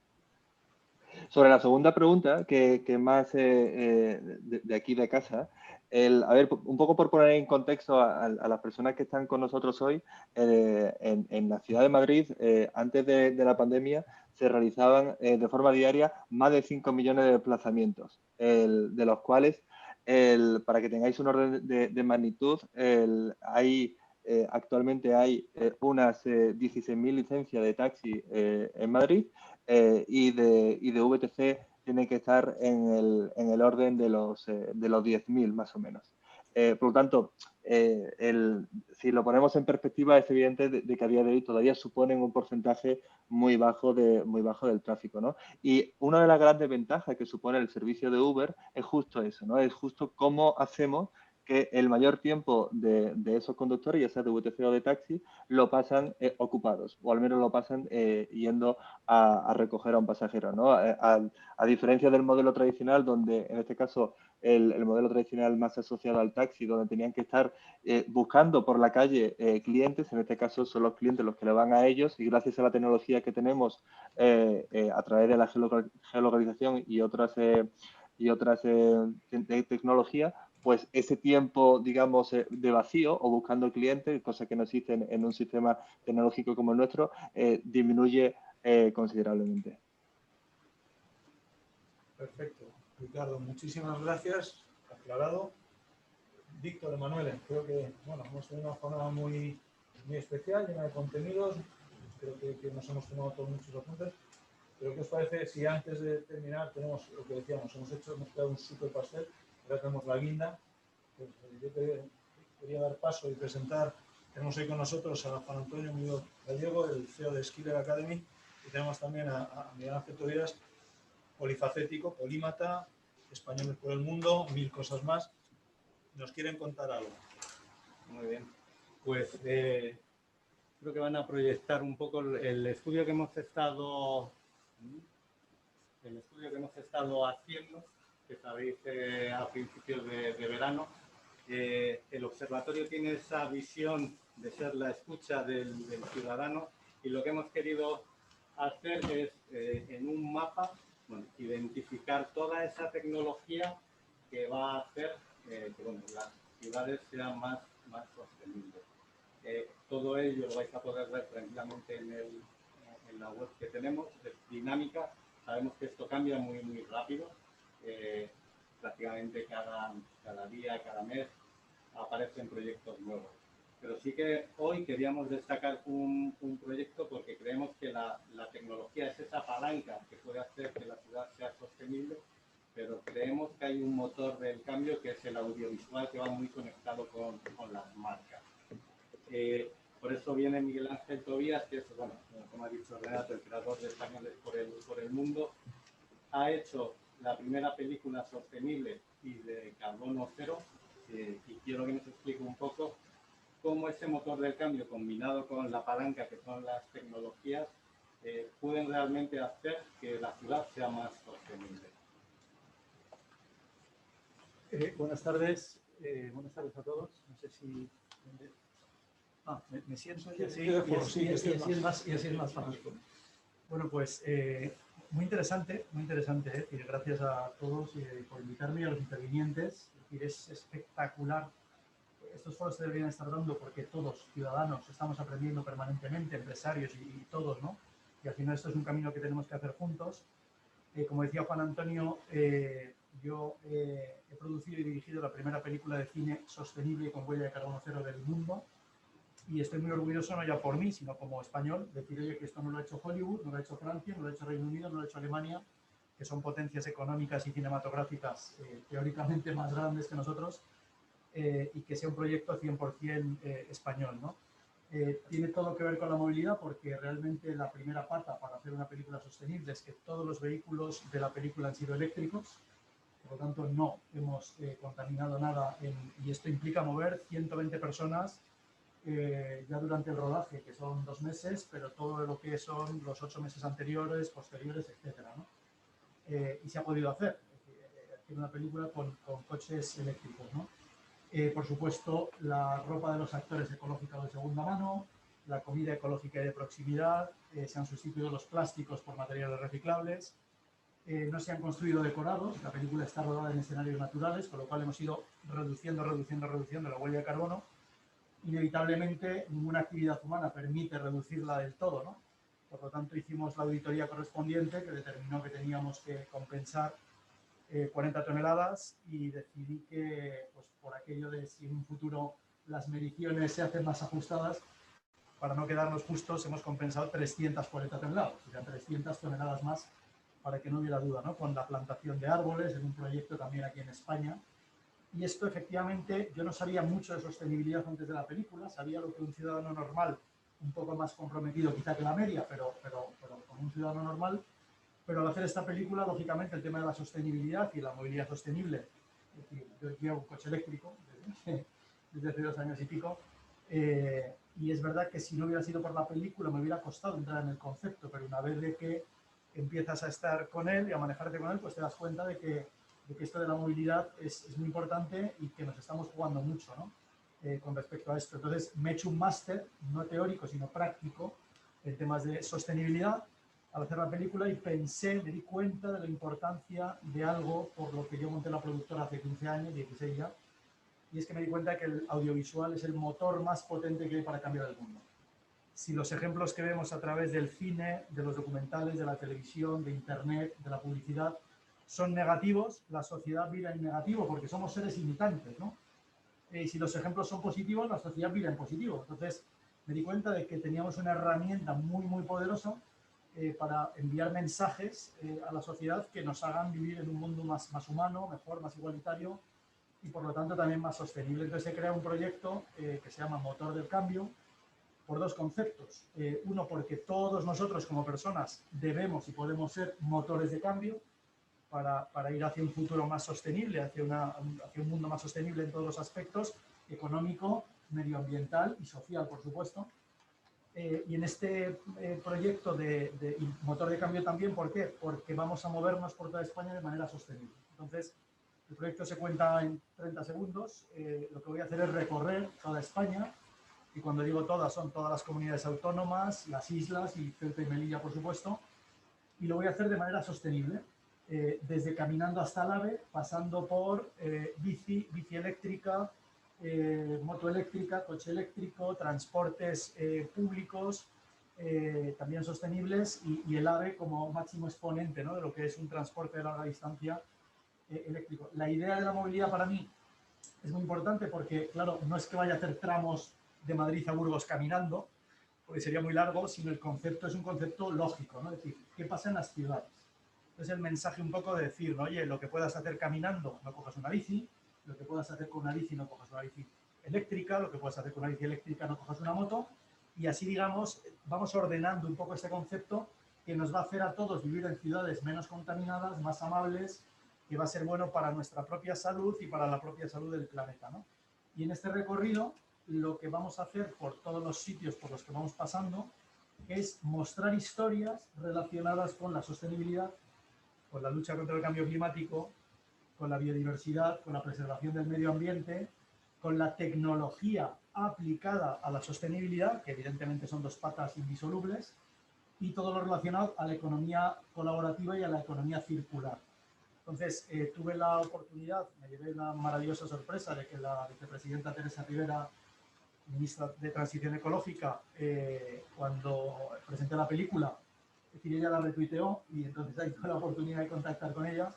Sobre la segunda pregunta, que más de aquí de casa, a ver, un poco por poner en contexto a las personas que están con nosotros hoy, en la ciudad de Madrid, antes de la pandemia, se realizaban de forma diaria más de 5 millones de desplazamientos, de los cuales, para que tengáis un orden de magnitud, actualmente hay unas 16.000 licencias de taxi en Madrid, y de VTC tiene que estar en el orden de los 10.000 más o menos. Por lo tanto, si lo ponemos en perspectiva, es evidente de que a día de hoy todavía suponen un porcentaje muy bajo del tráfico, ¿no? Y una de las grandes ventajas que supone el servicio de Uber es justo eso, ¿no? Es justo cómo hacemos que el mayor tiempo de esos conductores, ya sea de VTC o de taxi, lo pasan ocupados, o al menos lo pasan yendo a recoger a un pasajero, ¿no? A diferencia del modelo tradicional, donde en este caso el modelo tradicional más asociado al taxi, donde tenían que estar buscando por la calle clientes, en este caso son los clientes los que le van a ellos, y gracias a la tecnología que tenemos a través de la geolocalización y otras tecnologías, pues ese tiempo, digamos, de vacío o buscando clientes, cosa que no existe en un sistema tecnológico como el nuestro, disminuye considerablemente. Perfecto. Ricardo, muchísimas gracias. Aclarado. Víctor, Emanuel, creo que hemos tenido una jornada muy especial, llena de contenidos. Creo que nos hemos tomado todos muchos apuntes. Pero ¿qué os parece si antes de terminar tenemos lo que decíamos? Hemos creado un super pastel, ahora tenemos la guinda. Pues, yo quería dar paso y presentar, tenemos hoy con nosotros a Juan Antonio Muñoz Gallego, el CEO de Skiller Academy, y tenemos también a Miguel Ángel Tobias, polifacético, polímata, españoles por el mundo, 1000 cosas más. ¿Nos quieren contar algo? Muy bien. Pues creo que van a proyectar un poco el estudio que hemos estado haciendo, que sabéis a principios de verano. El observatorio tiene esa visión de ser la escucha del ciudadano, y lo que hemos querido hacer es en un mapa identificar toda esa tecnología que va a hacer que las ciudades sean más sostenibles. Todo ello lo vais a poder ver tranquilamente en la web que tenemos, es dinámica. Sabemos que esto cambia muy rápido, prácticamente cada día, cada mes aparecen proyectos nuevos. Pero sí que hoy queríamos destacar un proyecto porque creemos que la tecnología es esa palanca que puede hacer que la ciudad sea sostenible, pero creemos que hay un motor del cambio que es el audiovisual, que va muy conectado con las marcas. Por eso viene Miguel Ángel Tobias, que es, como ha dicho Renato, el creador de Españoles por el mundo. Ha hecho la primera película sostenible y de carbono cero, y quiero que nos explique un poco cómo ese motor del cambio combinado con la palanca que son las tecnologías pueden realmente hacer que la ciudad sea más sostenible. Buenas tardes a todos. No sé si... me siento y así es más fácil. Bueno, pues muy interesante, y gracias a todos por invitarme y a los intervinientes. Es espectacular. Estos foros se deberían estar dando porque todos, ciudadanos, estamos aprendiendo permanentemente, empresarios y todos, ¿no? Y al final esto es un camino que tenemos que hacer juntos. Como decía Juan Antonio, yo he producido y dirigido la primera película de cine sostenible y con huella de carbono cero del mundo, y estoy muy orgulloso, no ya por mí, sino como español, decir, oye, que esto no lo ha hecho Hollywood, no lo ha hecho Francia, no lo ha hecho Reino Unido, no lo ha hecho Alemania, que son potencias económicas y cinematográficas teóricamente más grandes que nosotros, y que sea un proyecto 100% español, ¿no? Tiene todo que ver con la movilidad, porque realmente la primera pata para hacer una película sostenible es que todos los vehículos de la película han sido eléctricos, por lo tanto no hemos contaminado nada, y esto implica mover 120 personas ya durante el rodaje, que son 2 meses, pero todo lo que son los 8 meses anteriores, posteriores, etcétera, ¿no? Y se ha podido hacer una película con coches eléctricos, ¿no? Por supuesto, la ropa de los actores ecológica de segunda mano, la comida ecológica y de proximidad, se han sustituido los plásticos por materiales reciclables, no se han construido decorados, la película está rodada en escenarios naturales, con lo cual hemos ido reduciendo la huella de carbono. Inevitablemente, ninguna actividad humana permite reducirla del todo, ¿no? Por lo tanto, hicimos la auditoría correspondiente que determinó que teníamos que compensar 40 toneladas, y decidí que, pues, por aquello de si en un futuro las mediciones se hacen más ajustadas, para no quedarnos justos, hemos compensado 340 toneladas, o sea, 300 toneladas más para que no hubiera duda, ¿no? Con la plantación de árboles en un proyecto también aquí en España. Y esto efectivamente, yo no sabía mucho de sostenibilidad antes de la película, sabía lo que un ciudadano normal, un poco más comprometido quizá que la media, pero como un ciudadano normal. Pero al hacer esta película, lógicamente, el tema de la sostenibilidad y la movilidad sostenible, es decir, yo llevo un coche eléctrico desde hace 2 años y pico, y es verdad que si no hubiera sido por la película me hubiera costado entrar en el concepto, pero una vez de que empiezas a estar con él y a manejarte con él, pues te das cuenta de que esto de la movilidad es muy importante y que nos estamos jugando mucho, ¿no? Con respecto a esto. Entonces me he hecho un máster, no teórico, sino práctico, en temas de sostenibilidad al hacer la película, y me di cuenta de la importancia de algo por lo que yo monté la productora hace 15 años, 16 ya, y es que me di cuenta que el audiovisual es el motor más potente que hay para cambiar el mundo. Si los ejemplos que vemos a través del cine, de los documentales, de la televisión, de internet, de la publicidad, son negativos, la sociedad vira en negativo porque somos seres imitantes, ¿no? Y si los ejemplos son positivos, la sociedad vira en positivo. Entonces me di cuenta de que teníamos una herramienta muy, muy poderosa para enviar mensajes a la sociedad que nos hagan vivir en un mundo más humano, mejor, más igualitario y por lo tanto también más sostenible. Entonces he creado un proyecto que se llama Motor del Cambio, por 2 conceptos. Uno, porque todos nosotros como personas debemos y podemos ser motores de cambio para ir hacia un futuro más sostenible, hacia un mundo más sostenible en todos los aspectos, económico, medioambiental y social, por supuesto. Y en este proyecto de motor de cambio también, ¿por qué? Porque vamos a movernos por toda España de manera sostenible. Entonces, el proyecto se cuenta en 30 segundos. Lo que voy a hacer es recorrer toda España. Y cuando digo todas, son todas las comunidades autónomas, las islas y Ceuta y Melilla, por supuesto. Y lo voy a hacer de manera sostenible, desde caminando hasta el AVE, pasando por bici eléctrica, moto eléctrica, coche eléctrico, transportes públicos, también sostenibles, y el AVE como máximo exponente, ¿no?, de lo que es un transporte de larga distancia eléctrico. La idea de la movilidad para mí es muy importante porque, claro, no es que vaya a hacer tramos de Madrid a Burgos caminando, porque sería muy largo, sino el concepto es un concepto lógico, ¿no? Es decir, ¿qué pasa en las ciudades? Entonces el mensaje un poco de decir, ¿no? Oye, lo que puedas hacer caminando, no cojas una bici, lo que puedas hacer con una bici, no cojas una bici eléctrica, lo que puedas hacer con una bici eléctrica, no cojas una moto, y así, digamos, vamos ordenando un poco este concepto que nos va a hacer a todos vivir en ciudades menos contaminadas, más amables, que va a ser bueno para nuestra propia salud y para la propia salud del planeta, ¿no? Y en este recorrido, lo que vamos a hacer por todos los sitios por los que vamos pasando es mostrar historias relacionadas con la sostenibilidad, con la lucha contra el cambio climático, con la biodiversidad, con la preservación del medio ambiente, con la tecnología aplicada a la sostenibilidad, que evidentemente son 2 patas indisolubles, y todo lo relacionado a la economía colaborativa y a la economía circular. Entonces, tuve la oportunidad, me llevé una maravillosa sorpresa de que la vicepresidenta Teresa Rivera, ministra de Transición Ecológica, cuando presenté la película, es decir, ella la retuiteó y entonces ahí tuve la oportunidad de contactar con ella.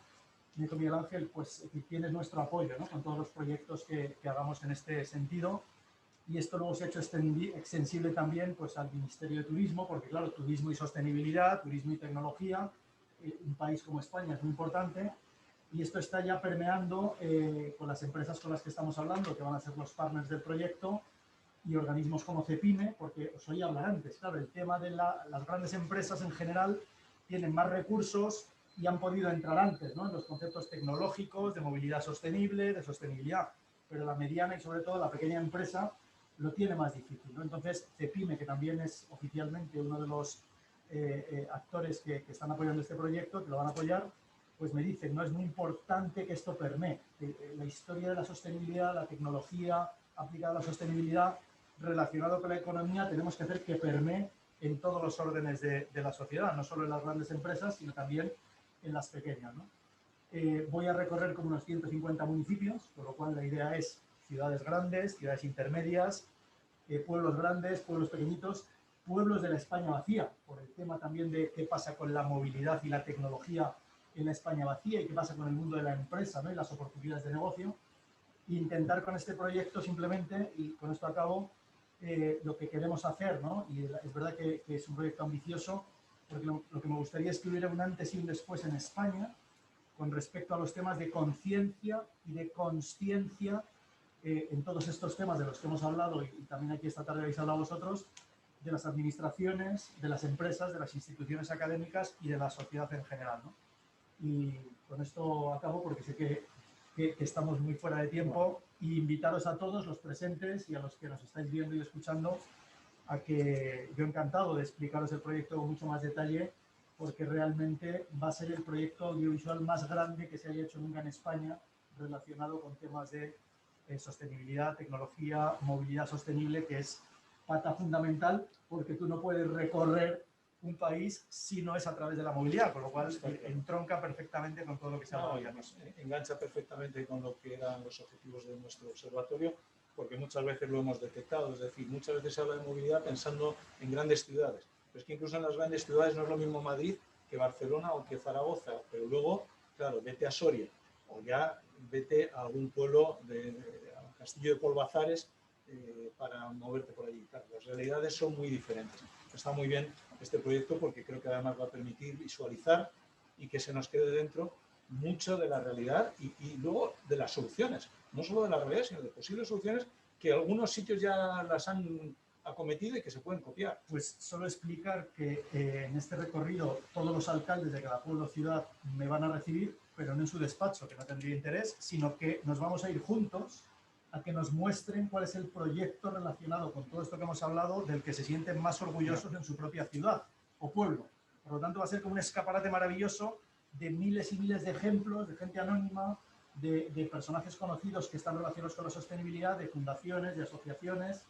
Me dijo: Miguel Ángel, pues tienes nuestro apoyo, ¿no?, con todos los proyectos que hagamos en este sentido. Y esto luego se ha hecho extensible también, pues, al Ministerio de Turismo, porque claro, turismo y sostenibilidad, turismo y tecnología, un país como España es muy importante, y esto está ya permeando con las empresas con las que estamos hablando, que van a ser los partners del proyecto, y organismos como CEPIME, porque os oí hablar antes, claro, el tema de las grandes empresas en general tienen más recursos y han podido entrar antes, ¿no?, en los conceptos tecnológicos, de movilidad sostenible, de sostenibilidad, pero la mediana y sobre todo la pequeña empresa lo tiene más difícil, ¿no? Entonces, CEPIME, que también es oficialmente uno de los actores que están apoyando este proyecto, que lo van a apoyar, pues me dicen, no, es muy importante que esto permee. La historia de la sostenibilidad, la tecnología aplicada a la sostenibilidad, relacionado con la economía, tenemos que hacer que permee en todos los órdenes de la sociedad, no solo en las grandes empresas, sino también en las pequeñas, ¿no? Voy a recorrer como unos 150 municipios, con lo cual la idea es ciudades grandes, ciudades intermedias, pueblos grandes, pueblos pequeñitos, pueblos de la España vacía, por el tema también de qué pasa con la movilidad y la tecnología en la España vacía y qué pasa con el mundo de la empresa, ¿no?, y las oportunidades de negocio. Intentar con este proyecto simplemente, y con esto acabo, lo que queremos hacer, ¿no?, y es verdad que es un proyecto ambicioso, porque lo que me gustaría es que hubiera un antes y un después en España con respecto a los temas de conciencia y de consciencia en todos estos temas de los que hemos hablado, y también aquí esta tarde habéis hablado vosotros, de las administraciones, de las empresas, de las instituciones académicas y de la sociedad en general, ¿no? Y con esto acabo porque sé que estamos muy fuera de tiempo, y invitaros a todos los presentes y a los que nos estáis viendo y escuchando a que yo encantado de explicaros el proyecto con mucho más detalle, porque realmente va a ser el proyecto audiovisual más grande que se haya hecho nunca en España relacionado con temas de sostenibilidad, tecnología, movilidad sostenible, que es pata fundamental, porque tú no puedes recorrer un país si no es a través de la movilidad, con lo cual entronca perfectamente con todo lo que se ha hablado ya. Engancha perfectamente con lo que eran los objetivos de nuestro observatorio, porque muchas veces lo hemos detectado, es decir, muchas veces se habla de movilidad pensando en grandes ciudades, pero es que incluso en las grandes ciudades no es lo mismo Madrid que Barcelona o que Zaragoza, pero luego, claro, vete a Soria o ya vete a algún pueblo a Castillo de Polvazares para moverte por allí. Claro, las realidades son muy diferentes. Está muy bien este proyecto porque creo que además va a permitir visualizar y que se nos quede dentro mucho de la realidad y luego de las soluciones, no solo de la realidad, sino de posibles soluciones que algunos sitios ya las han acometido y que se pueden copiar. Pues solo explicar que en este recorrido todos los alcaldes de cada pueblo o ciudad me van a recibir, pero no en su despacho, que no tendría interés, sino que nos vamos a ir juntos a que nos muestren cuál es el proyecto relacionado con todo esto que hemos hablado, del que se sienten más orgullosos en su propia ciudad o pueblo. Por lo tanto, va a ser como un escaparate maravilloso de miles y miles de ejemplos, de gente anónima, de personajes conocidos que están relacionados con la sostenibilidad, de fundaciones, de asociaciones,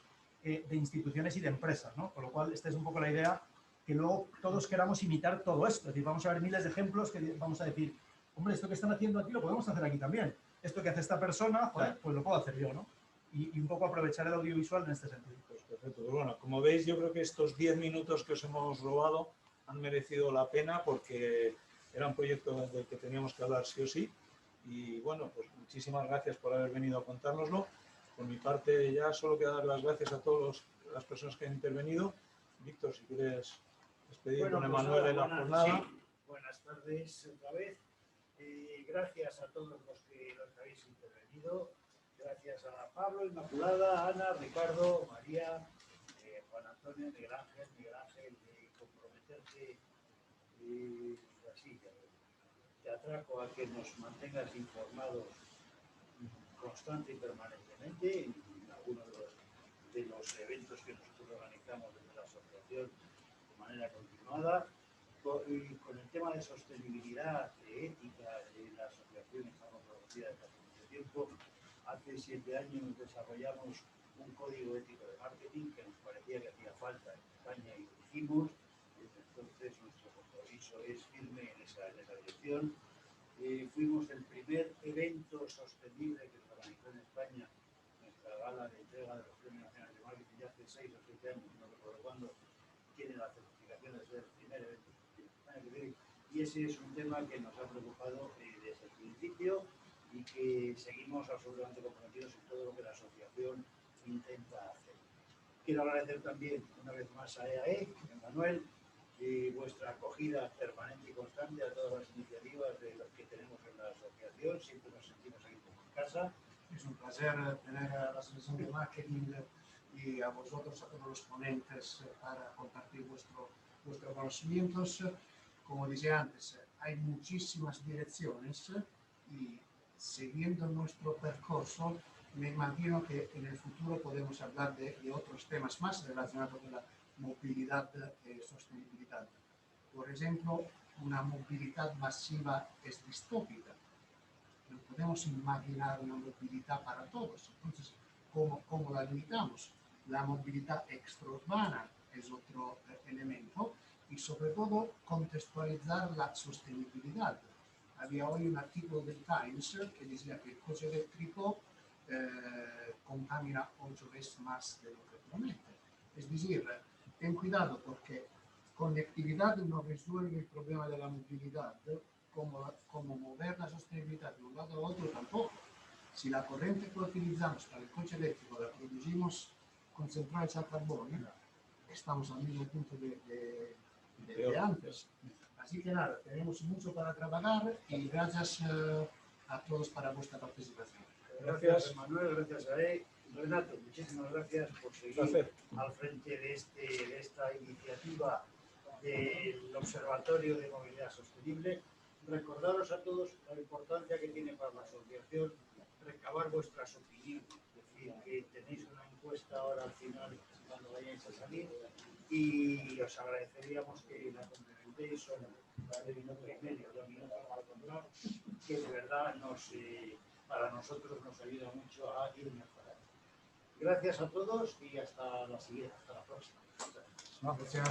de instituciones y de empresas, ¿no? Con lo cual, esta es un poco la idea, que luego todos queramos imitar todo esto. Es decir, vamos a ver miles de ejemplos que vamos a decir, hombre, esto que están haciendo aquí lo podemos hacer aquí también. Esto que hace esta persona, joder, pues lo puedo hacer yo, ¿no? Y un poco aprovechar el audiovisual en este sentido. Pues perfecto. Pues bueno, como veis, yo creo que estos 10 minutos que os hemos robado han merecido la pena porque era un proyecto del que teníamos que hablar sí o sí. Y bueno, pues muchísimas gracias por haber venido a contárnoslo. Por mi parte ya solo queda dar las gracias a todas las personas que han intervenido. Víctor, si quieres despedir con Emanuel en la jornada. Sí. Buenas tardes otra vez. Gracias a todos los que habéis intervenido. Gracias a Pablo, Inmaculada, Ana, Ricardo, María, Juan Antonio, Miguel Ángel, de comprometerte así. Te atraco a que nos mantengas informados constante y permanentemente en algunos de los eventos que nosotros organizamos desde la asociación de manera continuada. Con el tema de sostenibilidad, de ética, de la asociación estamos producidas desde hace mucho tiempo. Hace 7 años desarrollamos un código ético de marketing que nos parecía que hacía falta en España y lo hicimos. Desde entonces nuestro compromiso es firme en esa dirección. Fuimos el primer evento sostenible que se organizó en España, nuestra gala de entrega de los Premios Nacionales de Marketing, ya hace 6 o 7 años, no recuerdo cuándo, tiene la certificación de ser el primer evento en España. Y ese es un tema que nos ha preocupado desde el principio y que seguimos absolutamente comprometidos en todo lo que la asociación intenta hacer. Quiero agradecer también una vez más a EAE, a Manuel, vuestra acogida permanente y constante a todas las iniciativas de las que tenemos en la asociación. Siempre nos sentimos aquí como en casa. Es un placer tener a la Asociación de Marketing y a vosotros, a todos los ponentes, para compartir vuestros conocimientos. Como decía antes, hay muchísimas direcciones y siguiendo nuestro percurso, me imagino que en el futuro podemos hablar de otros temas más relacionados con la movilidad y sostenibilidad. Por ejemplo, una movilidad masiva es distópica. No podemos imaginar una movilidad para todos. Entonces, ¿cómo la limitamos? La movilidad extraurbana es otro elemento y sobre todo contextualizar la sostenibilidad. Había hoy un artículo del Times que decía que el coche eléctrico contamina 8 veces más de lo que promete. Es decir, ten cuidado porque conectividad no resuelve el problema de la movilidad, como mover la sostenibilidad de un lado a otro tampoco. Si la corriente que utilizamos para el coche eléctrico la producimos con centrales a carbón, estamos al mismo punto de desde antes. Así que nada, tenemos mucho para trabajar y gracias a todos para vuestra participación. Gracias, Manuel, gracias a él. Renato, muchísimas gracias por seguir al frente de esta iniciativa del Observatorio de Movilidad Sostenible. Recordaros a todos la importancia que tiene para la asociación recabar vuestras opiniones. Es decir, que tenéis una encuesta ahora al final cuando vayáis a salir y os agradeceríamos que la complementéis, son de minuto y medio, 2 minutos para contar, que de verdad para nosotros nos ayuda mucho a ir mejorando. Gracias a todos y hasta la próxima. Gracias.